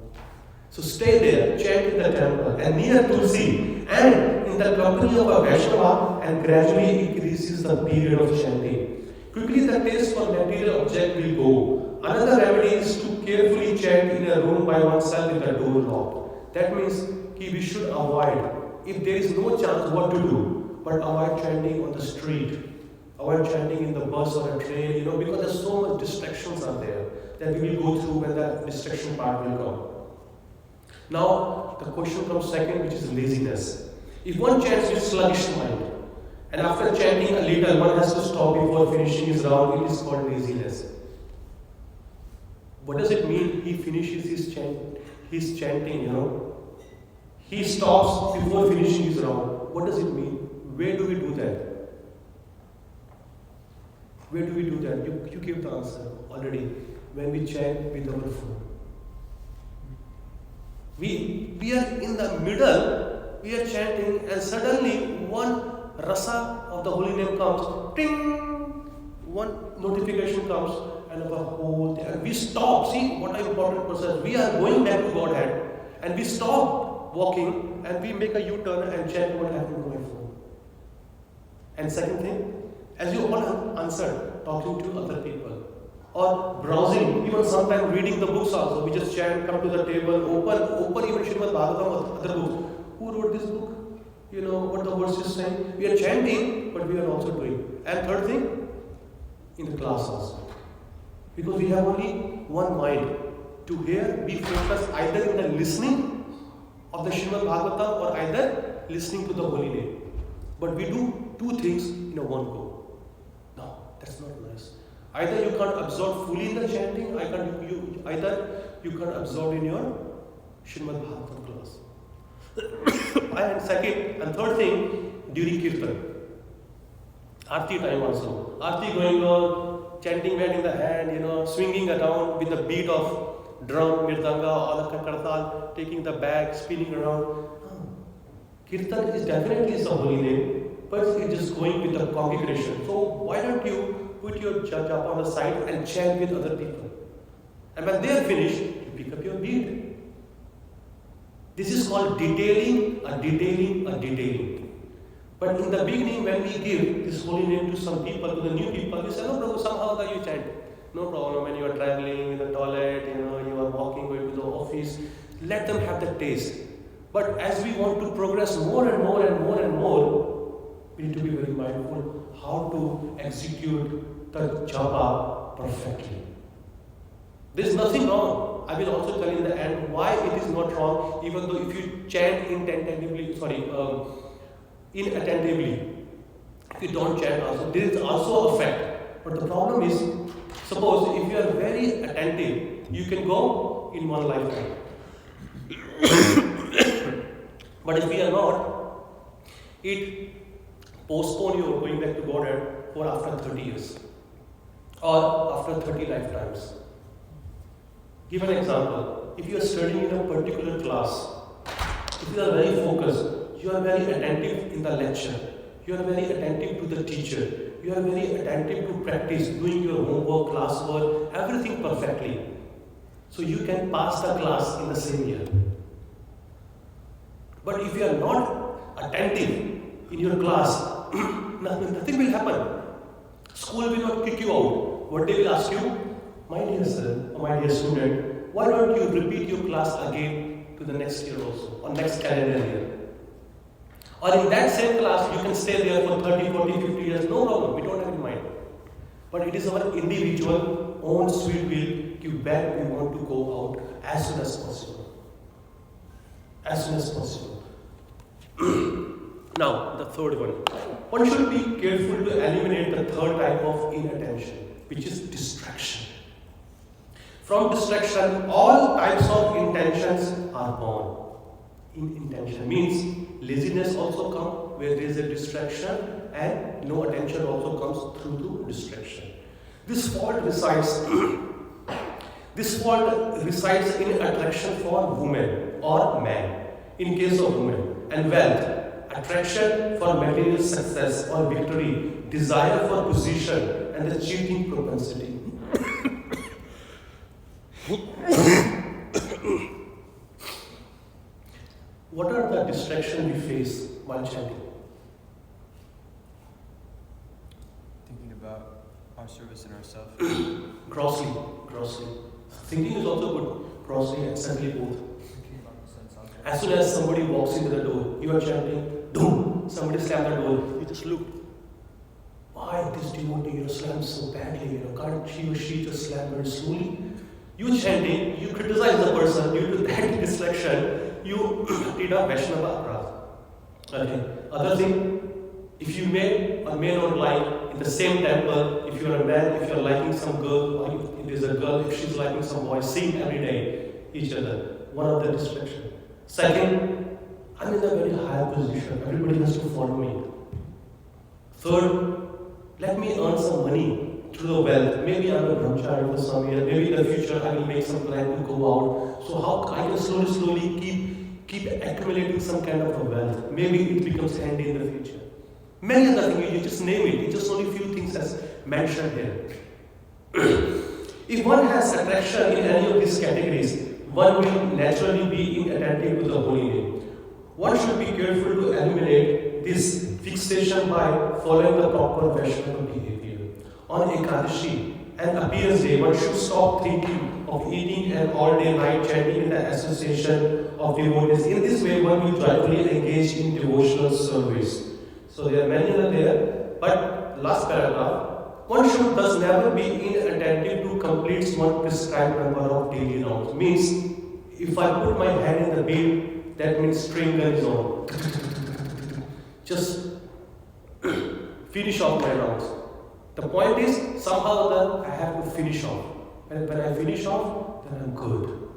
So stay there, chant in the temple, and near Tulsi, and in the company of a Vaishnava, and gradually increases the period of chanting. Quickly the taste for material object will go. Another remedy is to carefully chant in a room by oneself with the door locked. That means we should avoid, if there is no chance, what to do, but avoid chanting on the street, avoid chanting in the bus or a train, because there's so much distractions are there that we will go through when the distraction part will come. Now, the question comes second, which is laziness. If one chants with sluggish mind, And after chanting a little, one has to stop before finishing his round. It is called laziness. What does it mean? He finishes his chanting, He stops before finishing his round. What does it mean? Where do we do that? Where do we do that? You gave the answer already. When we chant with our food. We are in the middle, we are chanting, and suddenly one rasa of the holy name comes, ting! One notification comes, and our whole thing, and we stop. See what an important process. We are going back to Godhead, and we stop walking, and we make a U-turn and check what happened to my phone. And second thing, as you all have answered, talking to other people, or browsing, even sometimes reading the books also. We just chant, come to the table, open even Srimad Bhāgavatam or other books. Who wrote this book? What the verse is saying. We are chanting, but we are also doing. And third thing, in the class also. Because we have only one mind. To hear, we focus either in the listening of the Srimad Bhāgavatam or either listening to the holy name. But we do two things in a one go. No, that's not nice. Either you can't absorb fully in the chanting, either you can't absorb in your Srimad Bhāgavatam class. And second and third thing, during Kirtan. Aarti time also. Aarti going on, chanting hand in the hand, swinging around with the beat of drum, mirdanga, or the kartal, taking the bag, spinning around. Kirtan is definitely some holy name, but it's just going with the congregation. So why don't you put your japa on the side and chant with other people? And when they are finished, you pick up your beat. This is called detailing. But in the beginning, when we give this holy name to some people, to the new people, we say, no problem, somehow that you chant. No problem, when you are traveling in the toilet, you are walking, going to the office, let them have the taste. But as we want to progress more and more, we need to be very mindful how to execute the japa perfectly. There is nothing wrong. I will also tell in the end why it is not wrong, even though if you chant inattentively, if you don't chant also, there is also a fact. But the problem is, suppose if you are very attentive, you can go in one lifetime. But if we are not, it postpone your going back to Godhead for after 30 years or after 30 lifetimes. Give an example. If you are studying in a particular class, if you are very focused, you are very attentive in the lecture, you are very attentive to the teacher, you are very attentive to practice, doing your homework, classwork, everything perfectly. So you can pass the class in the same year. But if you are not attentive in your class, nothing will happen. School will not kick you out. What they will ask you, my dear sir, or my dear student, why don't you repeat your class again to the next year also, or next calendar year? Or in that same class, you can stay there for 30, 40, 50 years, no problem, we don't have in mind. But it is our individual own sweet will, give back, we want to go out as soon as possible. As soon as possible. Now, the third one. One should be careful to eliminate the third type of inattention, which is distraction. From distraction, all types of intentions are born. Intention means laziness also comes where there is a distraction, and no attention also comes through to distraction. This fault resides in attraction for women or man, in case of women, and wealth, attraction for material success or victory, desire for position, and the cheating propensity. What are the distractions we face while chanting? Thinking about our service and ourselves. Grossly. Thinking is also good. Grossly and subtly both. As soon as somebody walks into the door, you are chanting, boom, somebody slams the door, you just look. Why this devotee slams so badly? Can't he or she just slam very slowly? You chanting, you criticize the person due to that distraction, you did a Vaishnava aparadha. Okay. Other thing, If you may or may not like in the same temple, if you are a man, if you are liking some girl, or if it is a girl, if she's liking some boy, sing every day each other. One of the distraction. Second, I'm in a very high position. Everybody has to follow me. Third, let me earn some money through the wealth. Maybe I'm a brahmachari for some year. Maybe in the future I will make some plan to go out. So how I can slowly keep accumulating some kind of a wealth. Maybe it becomes handy in the future. Many other things, you just name it. It's just only few things as mentioned here. If one has attraction in any of these categories, one will naturally be inattentive to the holy name. One should be careful to eliminate this fixation by following the proper Vaishnava behavior. On Ekadashi and appearance day, one should stop thinking of eating and all-day night chanting in the association of devotees. In this way, one will joyfully engage in devotional service. So there are many are there, but last paragraph, one should thus never be inattentive to complete one prescribed number of daily rounds. Means, if I put my hand in the beat, that means string gun is on. Just finish off my rounds. The point is, somehow or other, I have to finish off. And when I finish off, then I'm good.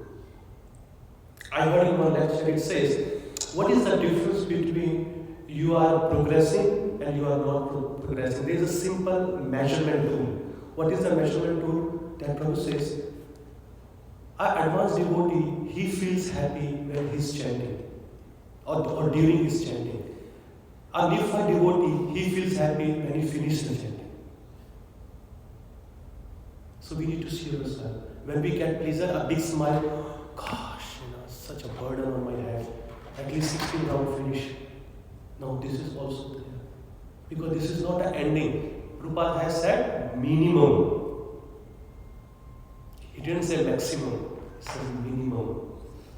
I heard in one lecture, it says, what is the difference between you are progressing and you are not progressing? There is a simple measurement tool. What is the measurement tool? That Prabhu says, an advanced devotee, he feels happy when he is chanting or during his chanting. A neophyte devotee, he feels happy when he finishes the chanting. So we need to see ourselves. When we get pleasure, a big smile, gosh, such a burden on my head. At least 16 round finish. No, this is also there. Because this is not an ending. Prabhupada has said minimum. He didn't say maximum, he said minimum.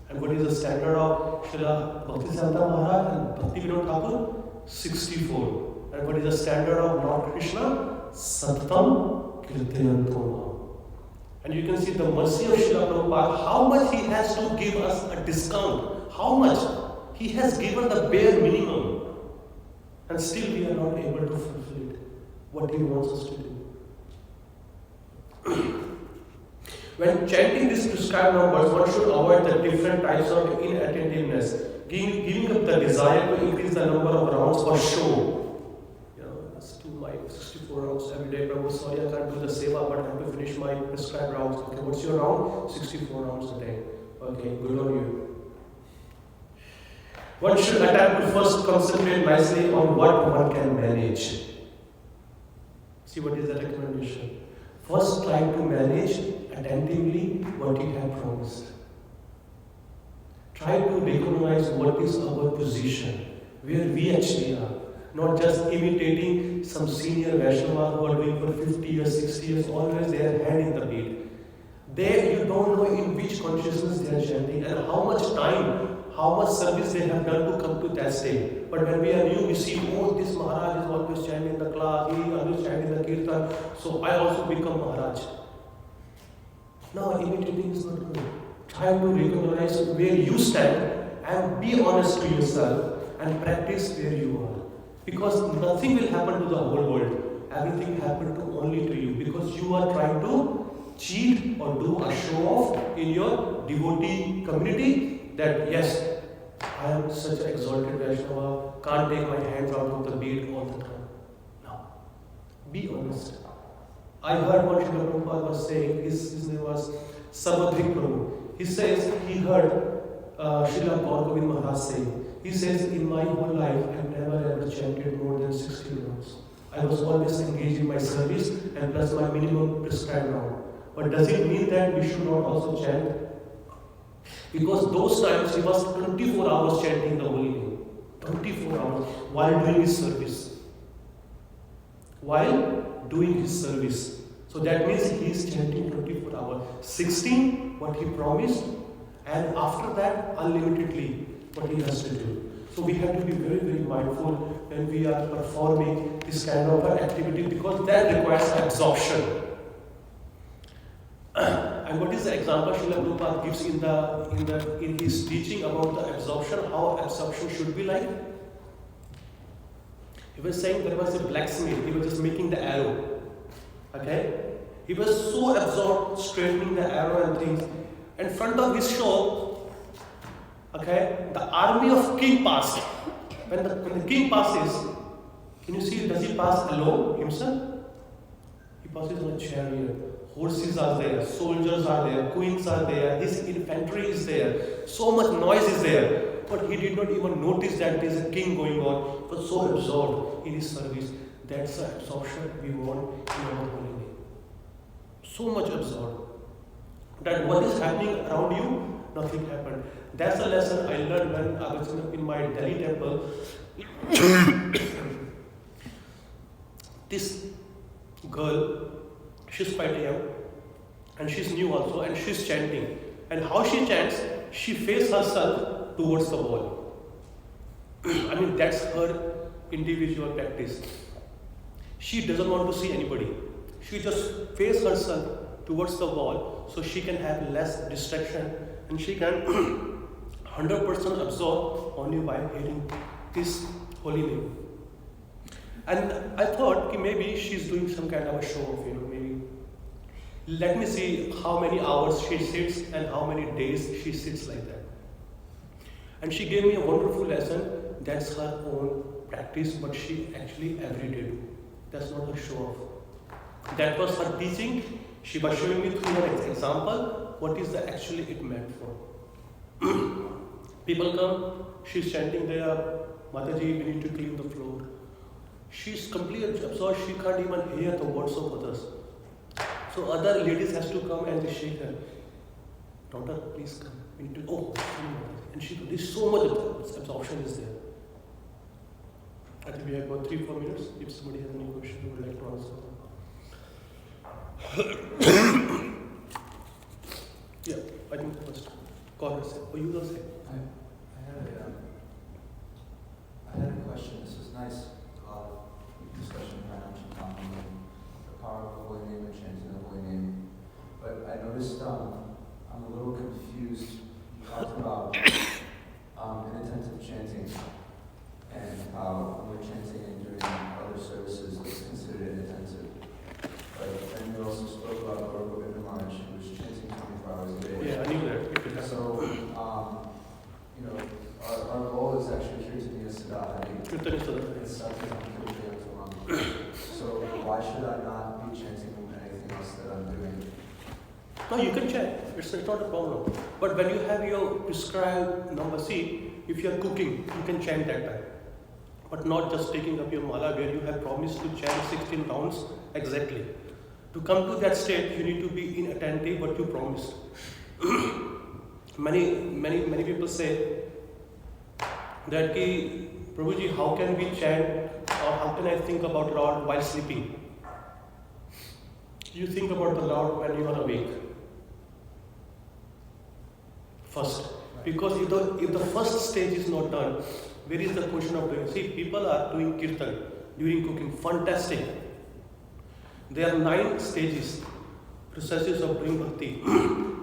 And what is the standard of Srila Bhaktisiddhanta Maharaj and Bhakti Vinod Thakur? 64. And what is the standard of Lord Krishna? Satam Kirtayanto. And you can see the mercy of Srila Prabhupada, how much he has to give us a discount. How much? He has given the bare minimum. And still we are not able to fulfill it, what he wants us to do. When chanting these prescribed numbers, one should avoid the different types of inattentiveness, giving up the desire to increase the number of rounds for show. Let's do my 64 rounds every day. Prabhu, sorry, I can't do the seva, but I have to finish my prescribed rounds. Okay, what's your round? 64 rounds a day. Okay, good on you. One should attempt to first concentrate nicely on what one can manage. See what is the recommendation. First try to manage attentively what you have promised. Try to recognize what is our position, where we actually are. Not just imitating some senior Vaishnavas who are doing for 50 years, 60 years, always their hand in the beat. There you don't know in which consciousness they are chanting and how much time, how much service they have done to come to that state. But when we are new, we see, oh, this Maharaj is always chanting in the class, he is always chanting in the kirtan, so I also become Maharaj. No, imitating is not good. Try to recognize where you stand and be honest to yourself and practice where you are. Because nothing will happen to the whole world. Everything happen to only to you because you are trying to cheat or do a show off in your devotee community that yes, I am such an exalted Vaishnava, can't take my hands out of the beat all the time. No. Be honest. I heard what Srila Prabhupada was saying, his name was Sabadrik Prabhu. He says he heard Srila Gaurav Maharaj saying, he says, in my whole life, I never ever chanted more than 60 rounds. I was always engaged in my service and plus my minimum prescribed round. But does it mean that we should not also chant? Because those times he was 24 hours chanting the holy name. 24 hours while doing his service. While doing his service. So that means he is chanting 24 hours. 16, what he promised, and after that, unlimitedly, what he has to do. So we have to be very, very mindful when we are performing this kind of activity because that requires absorption. And what is the example Srila Prabhupada gives in his teaching about the absorption, how absorption should be like? He was saying there was a blacksmith, he was just making the arrow. Okay? He was so absorbed straightening the arrow and things. In front of his shop, okay, the army of king passed. When the king passes, can you see, does he pass alone himself? He passes on a chariot. Horses are there, soldiers are there, queens are there, his infantry is there, so much noise is there. But he did not even notice that there is a king going on. He was so absorbed in his service. That's the absorption we want in our holy name. So much absorbed. That what is happening around you, nothing happened. That's the lesson I learned when I was in my Delhi temple. This girl, she's quite young and she's new also, and she's chanting. And how she chants, she faces herself towards the wall. I mean, that's her individual practice. She doesn't want to see anybody. She just faces herself towards the wall so she can have less distraction and she can 100% absorb only by hearing this holy name. And I thought that maybe she's doing some kind of a show of, maybe let me see how many hours she sits and how many days she sits like that. And she gave me a wonderful lesson. That's her own practice, but she actually every day do. That's not her show off. That was her teaching. She was showing me through an example what is the actually it meant for. People come, she's chanting there, Mataji, we need to clean the floor. She's completely absorbed, she can't even hear the words of others. So other ladies has to come and they shake her. Daughter, please come. We need to, and she, there's so much absorption is there. I think we have about 3-4 minutes. If somebody has any question, we would like to answer them. Yeah, I think first. Call say. Oh, you will say. I had a question. This is nice. A lot of discussion around the power of the holy name and chanting the holy name. But I noticed I'm a little confused. You talked about inattentive chanting and how when we're chanting and doing other services, it's considered inattentive. But then you also spoke about Bhāgavatam, who was chanting 24 hours a day. Yeah, I knew that. So, our goal is actually Kirtaniya Siddha. So why should I not be chanting anything else that I'm doing? No, you can chant. It's not a problem. But when you have your prescribed number, see, if you are cooking, you can chant that time. But not just taking up your mala where you have promised to chant 16 rounds exactly. To come to that state, you need to be inattentive what you promised. Many people say that Prabhuji, how can we chant or how can I think about Lord while sleeping? You think about the Lord when you are awake. First. Because if the first stage is not done, where is the question of doing? See, people are doing kirtan during cooking. Fantastic. There are 9 stages, processes of doing bhakti.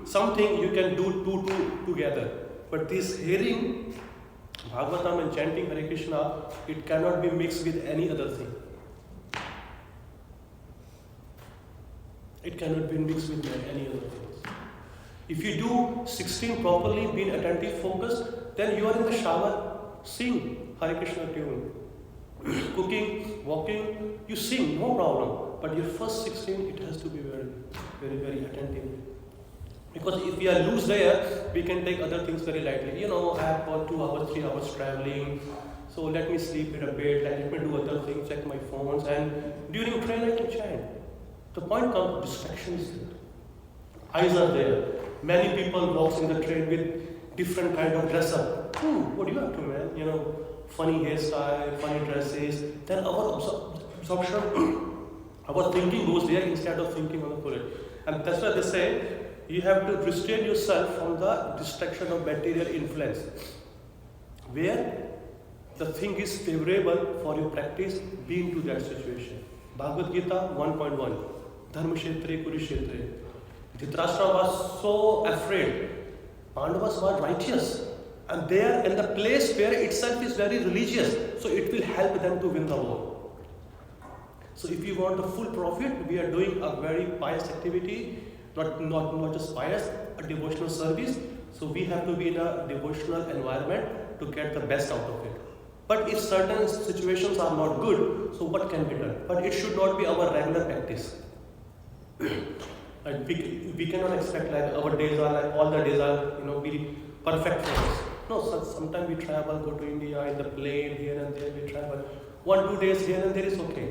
Something you can do two together. But this hearing Bhāgavatam and chanting Hare Krishna, it cannot be mixed with any other thing. It cannot be mixed with any other things. If you do 16 properly, being attentive, focused, then you are in the shower, sing Hare Krishna tune. Cooking, walking, you sing, no problem. But your first 16, it has to be very, very, very attentive. Because if we are loose there, we can take other things very lightly. I have about 2 hours, 3 hours traveling. So let me sleep in a bed, let me do other things, check my phones, and during train I can chant. The point comes, distractions there. Eyes are there. Many people walks in the train with different kind of dress up. What do you have to, man? Funny hairstyle, funny dresses. Then our absorption, our thinking goes there instead of thinking on the bullet. And that's why they say, you have to restrain yourself from the distraction of material influence. Where the thing is favorable for your practice, be into that situation. Bhagavad Gita 1.1. Dharma Kshetre Kurukshetre. Dhritarashtra was so afraid. Pandavas were righteous. And there, in the place where itself is very religious, so it will help them to win the war. So if you want a full profit, we are doing a very pious activity, not just pious, a devotional service. So we have to be in a devotional environment to get the best out of it. But if certain situations are not good, so what can be done? But it should not be our regular practice. Like we cannot expect like our days are like all the days are be perfect for us. No, so sometimes we travel, go to India in the plane here and there. We travel 1-2 days here and there is okay.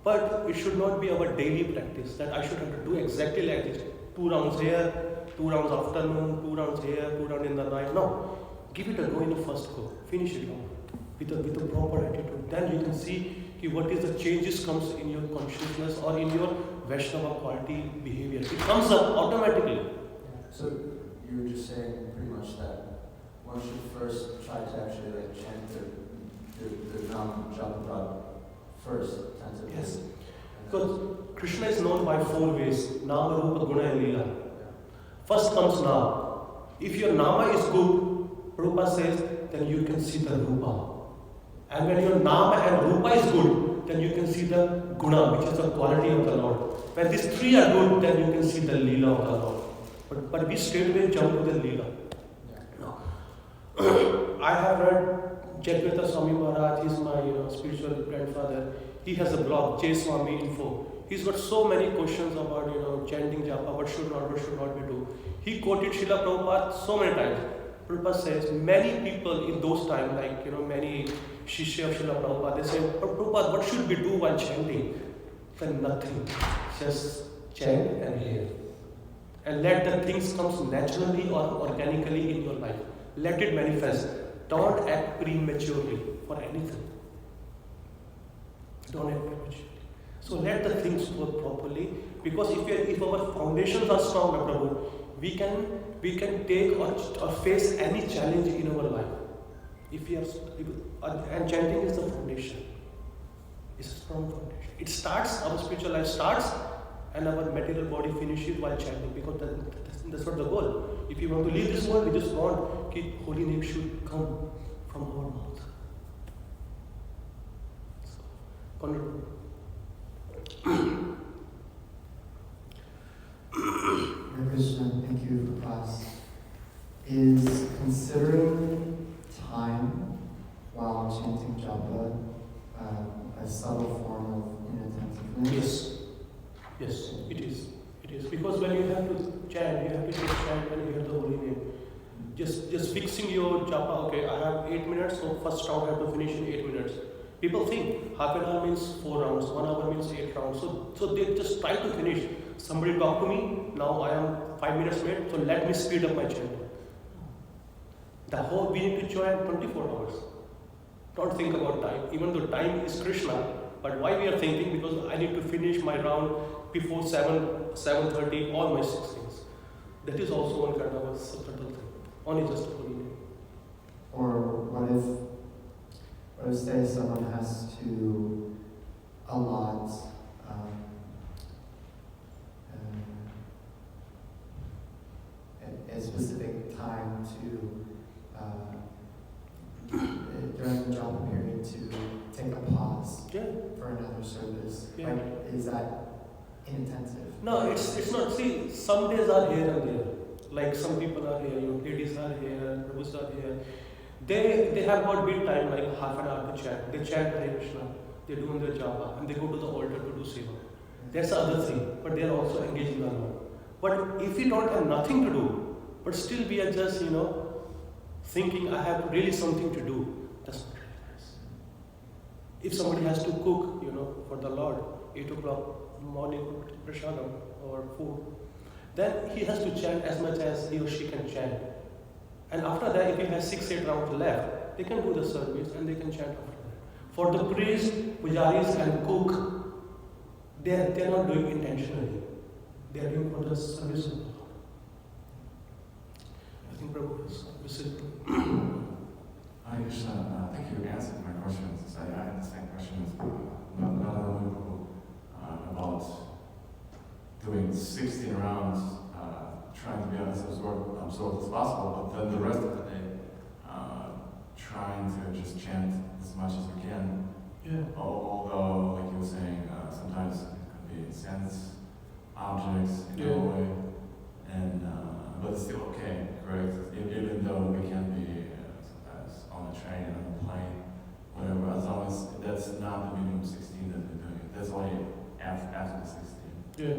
But it should not be our daily practice that I should have to do exactly like this. 2 rounds here, 2 rounds afternoon, 2 rounds here, 2 rounds in the night. No, give it a go in the first go. Finish it off with a proper attitude. Then you can see what is the changes comes in your consciousness or in your Vaishnava quality behavior. It comes up automatically. So you were just saying pretty much that one should first try to actually like chant the Nam Japa first. Yes. Because Krishna is known by 4 ways. Nama, Rupa, Guna and Leela. First comes Nama. If your Nama is good, Rupa says, then you can see the Rupa. And when your Nama and Rupa is good, then you can see the Guna, which is the quality of the Lord. When these 3 are good, then you can see the Leela of the Lord. But we straight away jump to the Leela. No. I have read Jagveta Swami Maharaj, he's my spiritual grandfather. He has a blog, J Swami Info. He's got so many questions about chanting japa, what should not we do. He quoted Srila Prabhupada so many times. Prabhupada says many people in those times, like many Shishya of Srila Prabhupada, they say, but Prabhupada, what should we do while chanting? Then nothing. Just chant and hear. And let the things come naturally or organically in your life. Let it manifest. Don't act prematurely for anything. Don't act prematurely. So let the things work properly. Because if our foundations are strong, Prabhu, we can take or face any challenge in our life. And chanting is the foundation. It's a strong foundation. It starts, our spiritual life starts, and our material body finishes while chanting, because that's not the goal. If you want to leave this world, we just want that holy name should come from our mouth. So, Hare Krishna, thank you for class. Is considering time while chanting japa a subtle form of inattentiveness? Yes, it is. It is. Because when you have to chant, you have to just chant when you hear the holy name. Just fixing your japa, okay, I have 8 minutes, so first round I have to finish in 8 minutes. People think half an hour means 4 rounds, 1 hour means 8 rounds. So they just try to finish. Somebody talk to me, now I am 5 minutes late, so let me speed up my chant. We need to chant 24 hours. Don't think about time. Even though time is Krishna, but why we are thinking? Because I need to finish my round before 7:30, all my 6 things. That is also one kind of a subtle thing. Only just holy name. Or what if say someone has to allot a specific time to during the job period to take a pause for another service. Yeah. Like, is that inattentive? No, it's not. See, some days are here and there. Like some people are here, ladies are here, Prabhus are here. They have got big time, like half an hour to chant. They chant Hare Krishna, they do their japa, and they go to the altar to do seva. That's the other thing, but they are also engaged in the Lord. But if we don't have nothing to do, but still we are just, thinking I have really something to do, that's not really nice. If somebody has to cook, for the Lord, 8 o'clock morning prasadam or food, then he has to chant as much as he or she can chant. And after that, if he has 6-8 rounds left, they can do the service and they can chant after that. For the priest, pujaris and cook, they are not doing intentionally. They are doing for the service of the Lord. I think Prabhu is visible. Hare Krishna, thank you for answering my questions. I had the same questions, not about doing 16 rounds, trying to be as absorbed as possible, but then the rest of the day, trying to just chant as much as we can. Yeah. Although, like you were saying, sometimes it could be sense objects in Yeah. a way, and but it's still okay, correct? Even though we can be sometimes on a train, on a plane, whatever, as long as that's not the minimum 16 that we're doing. That's only after 16. Yeah.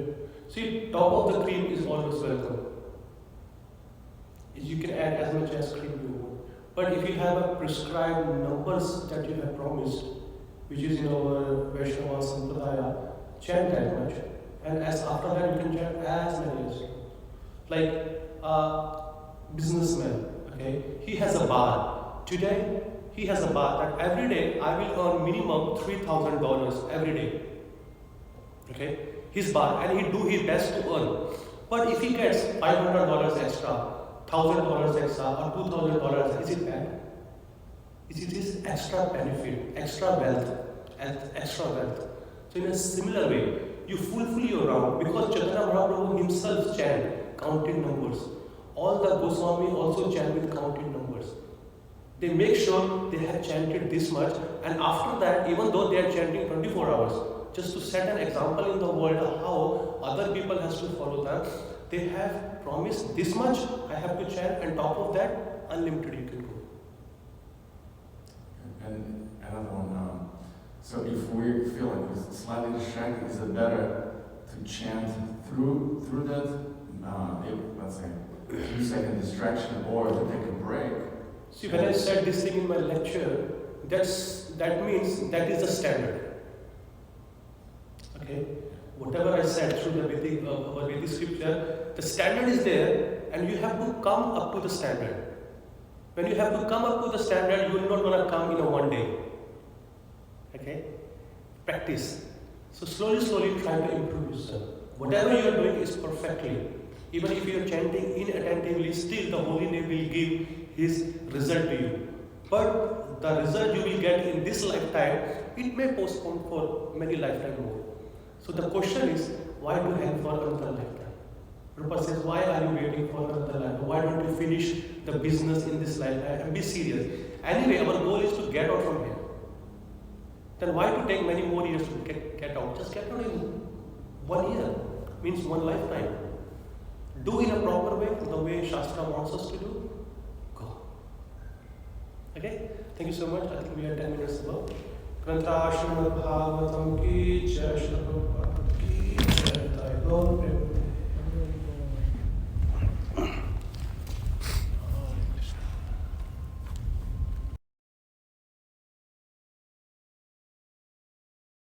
See, top of the cream is always welcome. You can add as much as cream you want. But if you have a prescribed numbers that you have promised, which is in our Vaishnava Sampradaya, chant that much. And as after that you can chant as many as you want. Like a businessman, okay? He has a bar. Today, he has a bar that every day I will earn minimum $3,000 every day. Okay? His bar, and he do his best to earn. But if he gets $500 extra, $1,000 extra, or $2,000, is it bad? Is it his extra benefit, extra wealth, and extra wealth? So in a similar way, you fulfill your round because Chaitanya Mahaprabhu himself chant counted numbers. All the Goswami also chant with counted numbers. They make sure they have chanted this much, and after that, even though they are chanting 24 hours, just to set an example in the world how other people has to follow them, they have promised this much I have to chant, and top of that, unlimited you can go. And another one, so if we feel like we're slightly distracted, is it better to chant through that, let's say, 2-second distraction, or to take a break? See, when I said this thing in my lecture, that means that is the standard. Okay? Whatever I said through the Vedic scripture, the standard is there, and you have to come up to the standard. When you have to come up to the standard, you are not going to come in a one day. Okay? Practice. So slowly try to improve yourself. Whatever you are doing is perfectly. Even if you are chanting inattentively, still the holy name will give his result to you. But the result you will get in this lifetime, it may postpone for many lifetimes more. So the question is, why to hang for another lifetime? Prabhupada says, why are you waiting for another lifetime? Why don't you finish the business in this lifetime and be serious? Anyway, our goal is to get out from here. Then why to take many more years to get out? Just get out in 1 year, means one lifetime. Do in a proper way, the way Shastra wants us to do. Go. Okay? Thank you so much. I think we are 10 minutes above. Srimad Bhāgavatam ki jai, Srila Prabhupada ki jai.